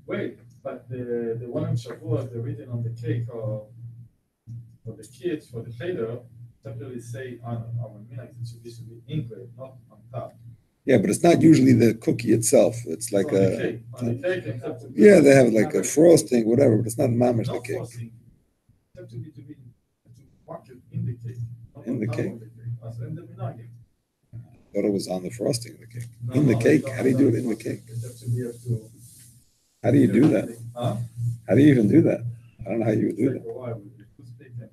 Wait, but the one in Shavuot, the written on the cake or for the kids, for the Seder, typically say on minhag it should be engraved, not on top. Yeah, but it's not usually the cookie itself. It's like On the cake, it has to be- yeah, they have like a frosting, whatever, but it's not mamish the Not cake. frosting. It has to be to mark it in the cake. Not In on the top cake? of the As in the minhagim. I thought it was on the frosting of the cake. No, In the no, cake? it's How do you do it in the frosting. cake? It has to be up to. How do you do that? Huh? How do you even do that? I don't know how you would do Take that. a while with the toothpick and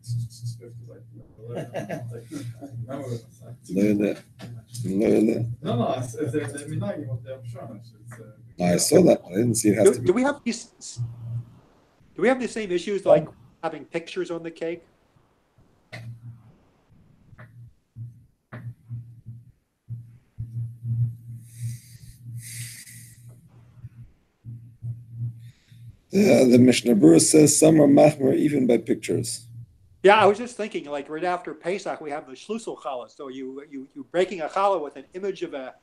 remember, No, it's the minhagim of the Amshon. I saw that. I didn't see it has to Do be. we have the same issues like having pictures on the cake? The Mishnah Berurah says some are machmer even by pictures. Yeah, I was just thinking, like right after Pesach, we have the shlusel challah. So you breaking a challah with an image of a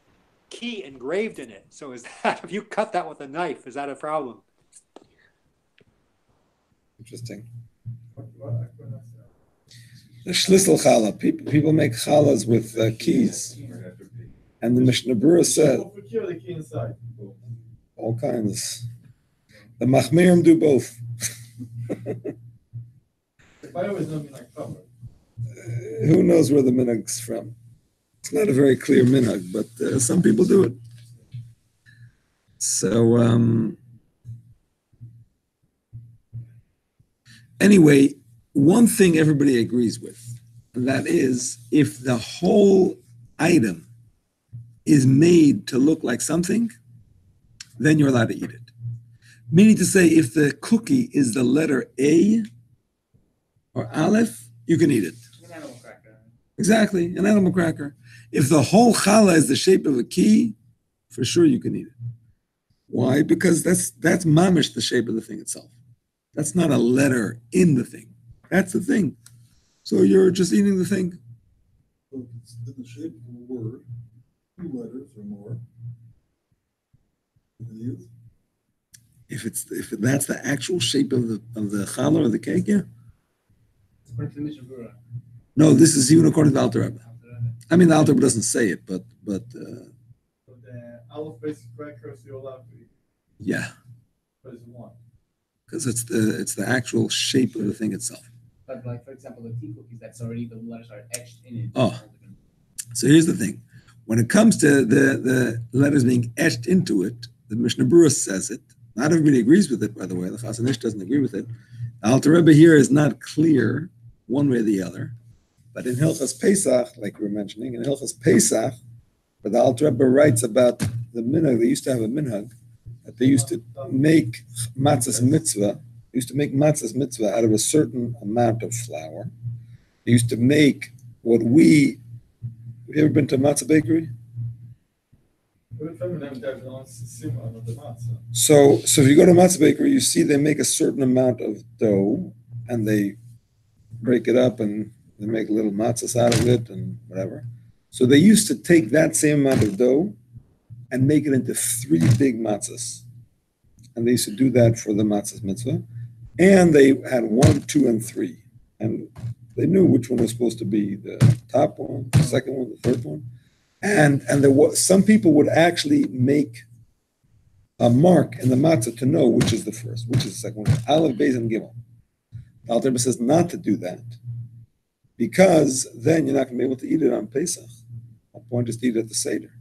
key engraved in it. So is that if you cut that with a knife, is that a problem? Interesting. The Schlüssel challah. People make challahs with keys. And the Mishnah Berurah said, Over here, the key inside. all kinds. The Machmirim do both. If I always know me like cover. Who knows where the minhag's from? It's not a very clear minhag, but some people do it. So, anyway, one thing everybody agrees with, and that is if the whole item is made to look like something, then you're allowed to eat it. Meaning to say, if the cookie is the letter A or Aleph, you can eat it. An animal cracker. Exactly, an animal cracker. If the whole challah is the shape of a key, for sure you can eat it. Why? Because that's mamish, the shape of the thing itself. That's not a letter in the thing. That's the thing. So you're just eating the thing. So it's in the shape of a word, 2 letters or more. You can use. If that's the actual shape of the challah or the cake, yeah. According to Mishnah Berurah. No, this is even according to the Alter Rebbe. I mean, the Alter Rebbe doesn't say it, but So the Aleph basic crackers you're allowed to eat. yeah, What is one? because it's the actual shape of the thing itself. But like, for example, the tea cookies, that's already, the letters are etched in it. Oh. So here's the thing. When it comes to the letters being etched into it, the Mishnah Berurah says it. Not everybody agrees with it, by the way. The Chazon Ish doesn't agree with it. The Alter Rebbe here is not clear one way or the other. But in Hilchos Pesach, like we were mentioning, in Hilchos Pesach, but the Alter Rebbe writes about the minhag. They used to have a minhag that they used to make matzahs mitzvah. They used to make matzahs mitzvah out of a certain amount of flour. They used to make what we. Have you ever been to a matzah bakery? So if you go to a matzah bakery, you see they make a certain amount of dough, and they break it up, and they make little matzahs out of it, and whatever. So they used to take that same amount of dough and make it into 3 big matzahs. And they used to do that for the matzahs mitzvah. And they had 1, 2, and 3. And they knew which one was supposed to be the top one, the second one, the third one. And there was, some people would actually make a mark in the matzah to know which is the first, which is the second one. Aleph, Beis, and Gimel. The Alter Rebbe says not to do that, because then you're not going to be able to eat it on Pesach. The point is to eat it at the Seder.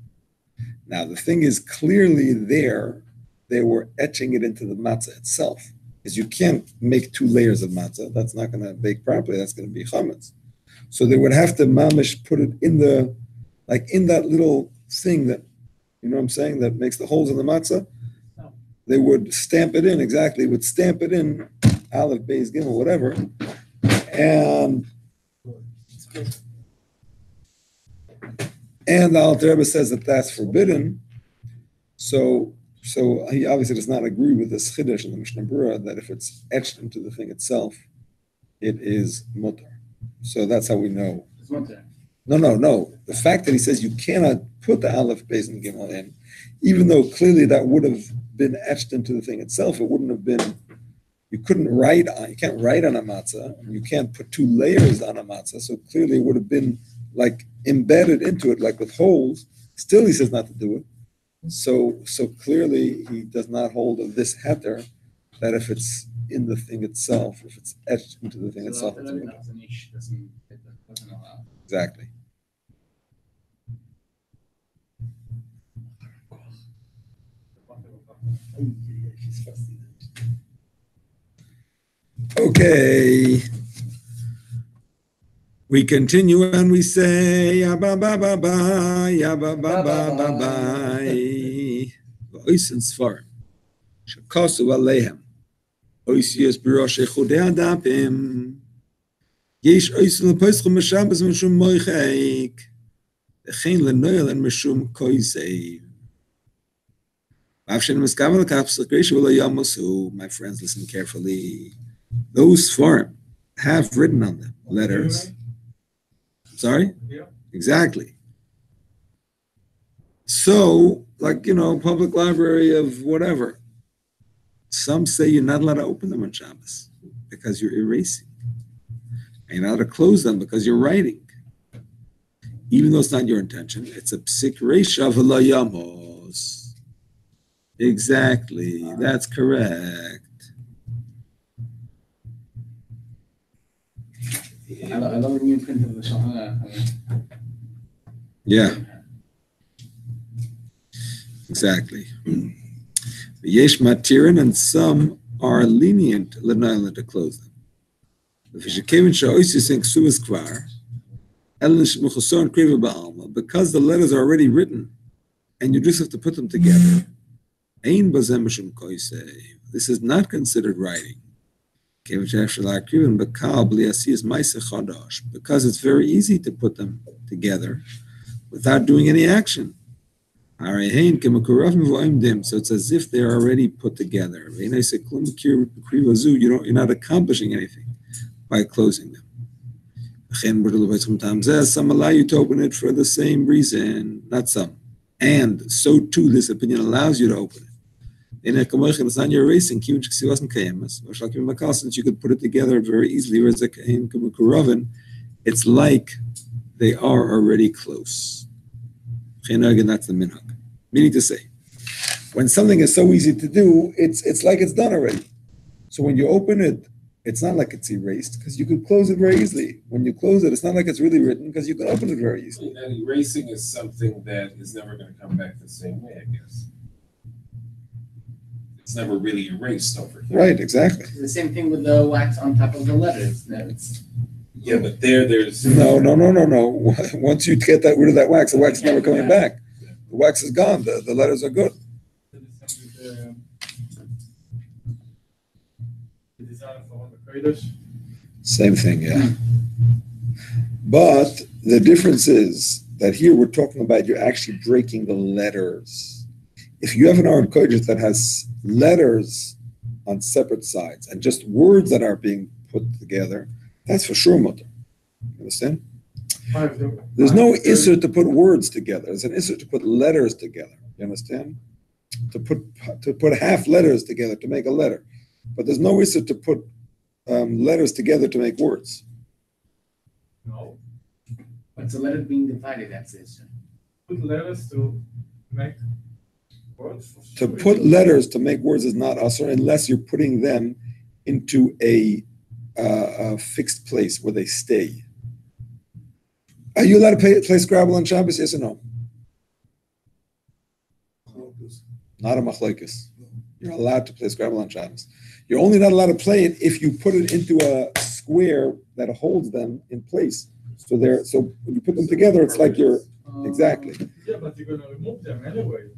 Now, the thing is, clearly there, they were etching it into the matzah itself, because you can't make 2 layers of matzah. That's not going to bake properly. That's going to be chametz. So they would have to mamish put it in the, like in that little thing that, you know what I'm saying, that makes the holes in the matzah. They would stamp it in, exactly, would stamp it in, Aleph, Beis, Gimel, whatever, and the Alter Rebbe says that that's forbidden. So he obviously does not agree with this chiddush in the Mishnah Berurah that if it's etched into the thing itself, it is mutar. So that's how we know. It's mutar. No. The fact that he says you cannot put the Aleph, Beis, and Gimel in, even though clearly that would have been etched into the thing itself, it wouldn't have been. You couldn't write on. You can't write on a matzah. You can't put 2 layers on a matzah. So clearly, it would have been like embedded into it, like with holes. Still, he says not to do it. So clearly, he does not hold of this heter that if it's in the thing itself, if it's etched into the thing itself, it's doesn't allow. exactly. Okay. We continue and we say, ya ba ba ba ba, ya ba ba ba ba ba. Oisen Sfarim, shekasu aleihem, oisius b'rosh echudei adapim, yesh oisen lepoischum m'shabbos m'shum moicheik, v'chein lenoel and m'shum koisev. My friends, listen carefully. Those Sfarim have written on them letters. Sorry? Yeah. Exactly. So, like, public library of whatever. Some say you're not allowed to open them on Shabbos because you're erasing. And you're not to close them because you're writing. Even though it's not your intention, it's a psik reisha v'lo yamos. Exactly, that's correct. I love when you print the Shulchan Aruch. Yeah, exactly. Yesh matirin, and some are lenient to close them. Because the letters are already written and you just have to put them together. This is not considered writing. Because it's very easy to put them together without doing any action. So it's as if they're already put together. You're not accomplishing anything by closing them. Some allow you to open it for the same reason, not some. And so too, this opinion allows you to open it. It's not your erasing, since you could put it together very easily. It's like they are already close. That's the minhag. Meaning to say, when something is so easy to do, it's like it's done already. So when you open it, it's not like it's erased because you could close it very easily. When you close it, it's not like it's really written because you can open it very easily. And erasing is something that is never going to come back the same way, I guess. It's never really erased over here. Right, exactly. The same thing with the wax on top of the letters. Yeah, but there's No. Once you get rid of that wax, the wax is never coming back. The wax is gone. The letters are good. The design for the Kodesh. Same thing, yeah. But the difference is that here we're talking about you're actually breaking the letters. If you have an Aron Kodesh that has letters on separate sides and just words that are being put together, that's for sure mutter. You understand? There's no issur to put words together. There's an issur to put letters together. You understand? To put half letters together to make a letter. But there's no issur to put letters together to make words. No. But the letter being divided, that's the issue. Put letters to make words. To put letters to make words is not usher unless you're putting them into a fixed place where they stay. Are you allowed to play Scrabble on Shabbos? Yes or no? Not a machlokes. You're allowed to play Scrabble on Shabbos. You're only not allowed to play it if you put it into a square that holds them in place. So when you put them together, it's like you're exactly. Yeah, but you're going to remove them anyway.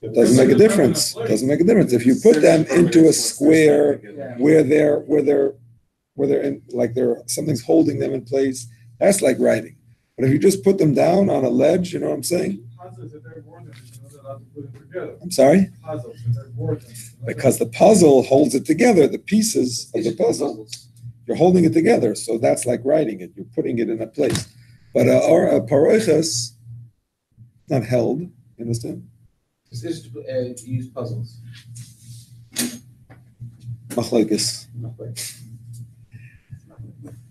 It doesn't make a difference. It doesn't make a difference if you put them into a square where they're in, like something's holding them in place. That's like writing. But if you just put them down on a ledge, you know what I'm saying? I'm sorry? Because the puzzle holds it together, the pieces of the puzzle, you're holding it together. So that's like writing it. You're putting it in a place. But a paroiches, not held, you understand? It's just to use puzzles. Machlokes.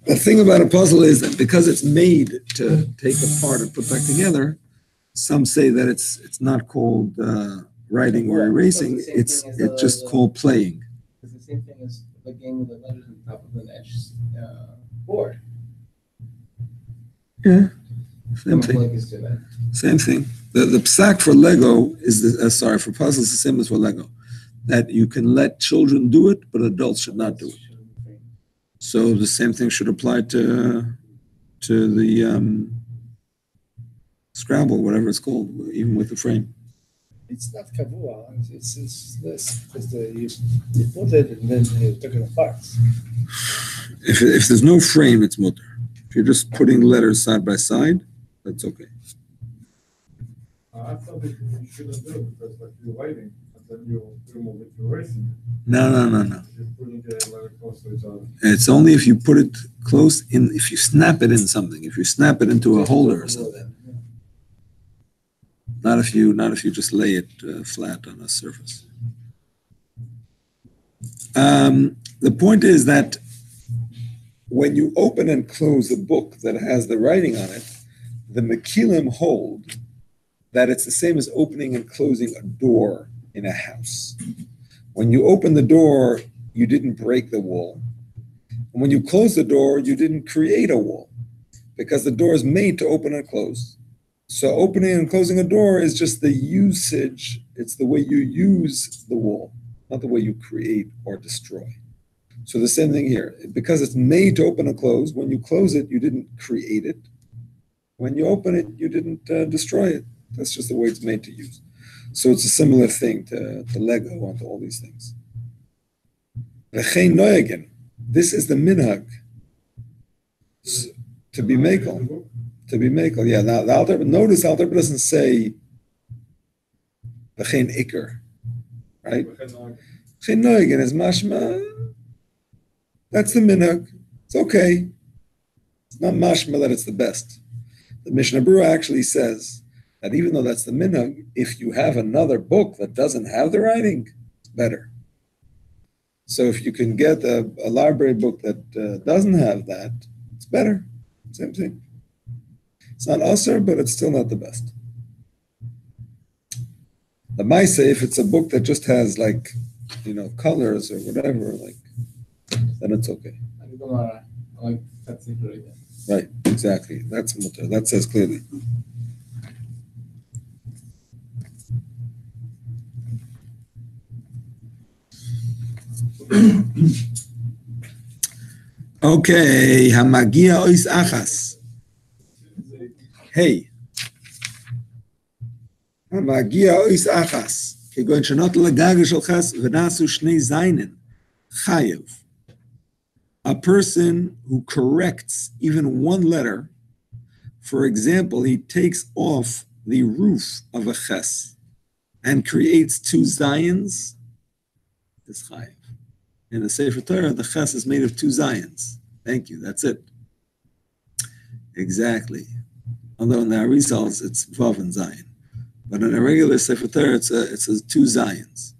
The thing about a puzzle is that because it's made to take apart and put back together, some say that it's not called writing or erasing. It's just called playing. It's the same thing as the game with the letters on top of an edge board. Yeah, same thing. Same thing. The psak for Lego is for puzzles is the same as for Lego, that you can let children do it, but adults should not do it. So the same thing should apply to the Scrabble, whatever it's called, even with the frame. It's not kavua. It's this because you put it and then you took it apart. If there's no frame, it's mutter. If you're just putting letters side by side, that's okay. I thought that you shouldn't do it because like you're writing and then you remove it, you're erasing it. No. You're putting the letter close to each other. It's only if you put it close in, if you snap it in something, if you snap it into a holder or something. Not if you just lay it flat on a surface. The point is that when you open and close a book that has the writing on it, the Mekilim hold that it's the same as opening and closing a door in a house. When you open the door, you didn't break the wall. And when you close the door, you didn't create a wall, because the door is made to open and close. So opening and closing a door is just the usage. It's the way you use the wall, not the way you create or destroy. So the same thing here. Because it's made to open and close, when you close it, you didn't create it. When you open it, you didn't destroy it. That's just the way it's made to use. So it's a similar thing to Lego and to all these things. This is the minhag. To be makel. To be makel. Yeah, now the Alter, notice Alter doesn't say v'chein iker, right? V'chein noegen is mashma. That's the minhag. It's okay. It's not mashma that it's the best. The Mishnah Berurah actually says that even though that's the minhag, if you have another book that doesn't have the writing, it's better. So if you can get a library book that doesn't have that, it's better. Same thing. It's not usher, but it's still not the best. The Maaseh, if it's a book that just has colors or whatever, then it's okay. That's it right there. Right, exactly. That's mutter. That says clearly. Okay, hamagia ois achas. Hey. Hamagia ois achas. כגון שנות לגג של חס ונעשו שני זיינן. חייב. A person who corrects even one letter, for example, he takes off the roof of a ches and creates two zayins, is chayiv. In the Sefer Torah, the ches is made of two zayins. Thank you, that's it. Exactly. Although in the Arizals, it's vav and zayin. But in a regular Sefer Torah, it's two zayins.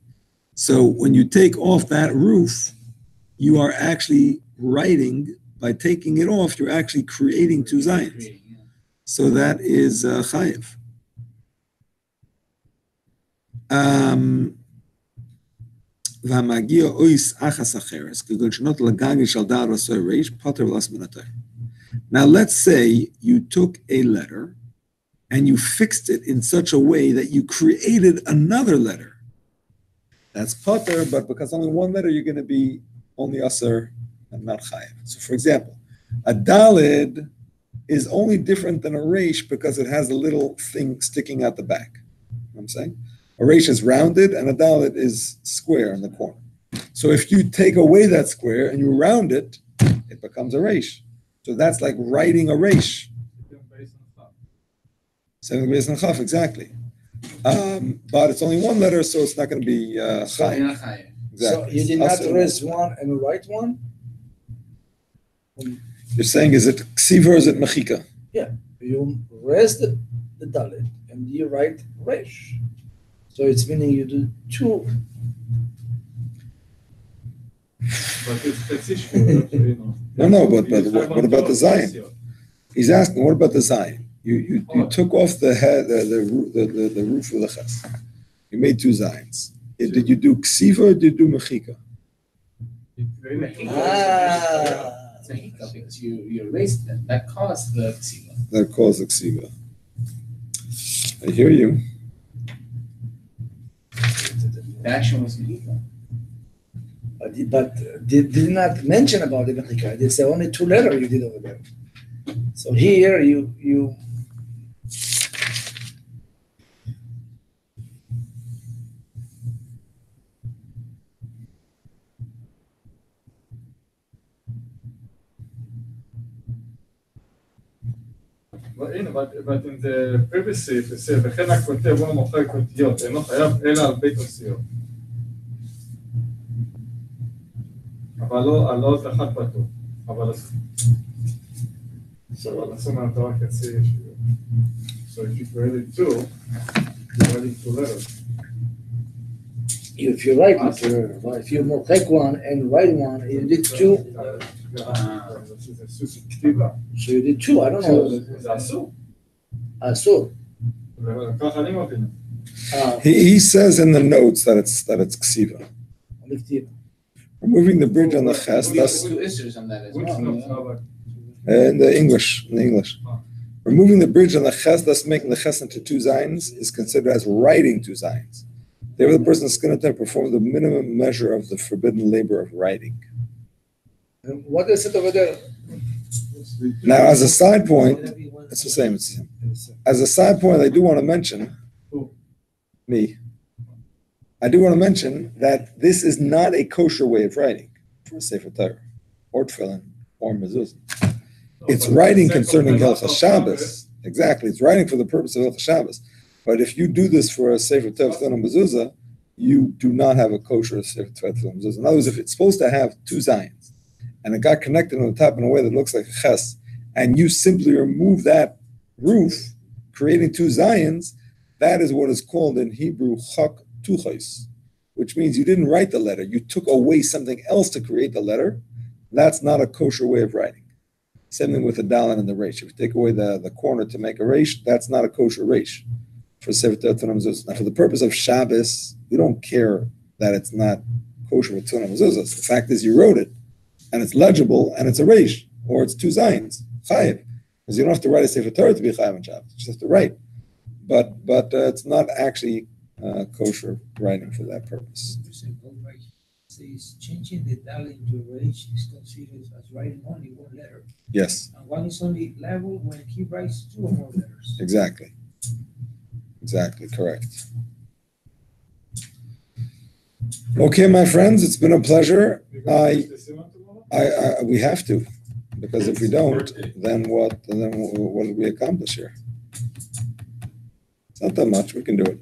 So when you take off that roof, you are actually writing, by taking it off, you're actually creating two zayins. So that is chayiv. Now let's say you took a letter and you fixed it in such a way that you created another letter. That's potter, but because only one letter, you're going to be only aser and not chayiv. So for example, a dalid is only different than a reish because it has a little thing sticking out the back. You know what I'm saying? A reish is rounded and a dalid is square in the corner. So if you take away that square and you round it, it becomes a reish. So that's like writing a reish. Seven based on chaf, exactly. But it's only one letter, so it's not going to be chayiv. Exactly. So you did not raise one and write one? You're saying, is it ksiva or is it mechika? Yeah, you raise the dalit and you write resh. So it's meaning you do two. But it's issue. No, but what about the zayin? He's asking, what about the zayin? You took off the head, the roof of the ches. You made two zayins. Did you do ksiva or did you do mechika? Because you erased them. That caused the ksiva. That caused the ksiva. I hear you. The action was mechika. But did not mention about the mechika. They say only two letters you did over there. So here you But in the previous save, it says, וכן הכותב הוא המוכר כותיות, אינו חייב אלא על בית אותיות. אבל לא על אות אחת פטור. אבל אסור מהתורה כצי ישיר. So if you created two, you're writing two letters. if you write it, if you take one and write one, you did two. זה סוס של כתיבה. So you did two, I don't know. זה אסור. So, ככה אני מבין. He says in the notes that it's ksiva. Removing the bridge on the ches, that's Two issues on that as Which well. notes are like? in the English. Removing the bridge on the ches, thus making the ches into two zayins, is considered as writing two zayins. Therefore, the person is going to perform the minimum measure of the forbidden labor of writing. What is it over there? Now, as a side point, it's the same. As a side point, I do want to mention, I do want to mention that this is not a kosher way of writing for a Sefer Torah, or Tefillin, or Mezuzah. It's writing concerning Hilchos Shabbos. Exactly, it's writing for the purpose of Hilchos Shabbos. But if you do this for a Sefer Torah, Tefillin, or Mezuzah, you do not have a kosher Sefer Torah, Tefillin, or Mezuzah. In other words, if it's supposed to have two zayins, and it got connected on the top in a way that looks like a ches, and you simply remove that roof, creating two zayins, that is what is called in Hebrew chak tuchos, which means you didn't write the letter. You took away something else to create the letter. That's not a kosher way of writing. Same thing with the dalet and the resh. If you take away the corner to make a resh, that's not a kosher resh for Sefer Torah Tefillin Mezuzah. Now, for the purpose of Shabbos, we don't care that it's not kosher with Tefillin Mezuzah. The fact is you wrote it, and it's legible, and it's a resh, or it's two zayins, chayiv. Because you don't have to write a Sefer Torah to be chayiv on Shabbos. You just have to write. But it's not actually kosher writing for that purpose. Says changing the dalet into a resh is considered as writing only one letter. Yes, And one is only level when he writes two or more letters. exactly. Exactly, correct. Okay, my friends, it's been a pleasure. You're gonna finish the Siman tomorrow? We have to, because if we don't, then what did we accomplish here? It's not that much. We can do it.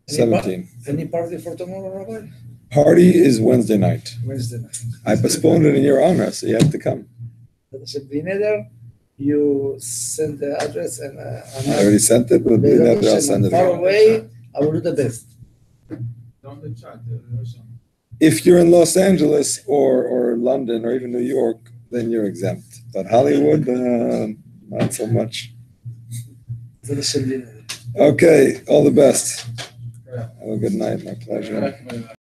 17. Any party for tomorrow, Rabbi? Party is Wednesday night. Wednesday night. I postponed it in your honor, so you have to come. You send the address and I already sent it, but I'll send it far again. away. I will do the best. Don't the chat. If you're in Los Angeles or London or even New York, then you're exempt. But Hollywood, not so much. Okay, all the best. Have a good night. My pleasure.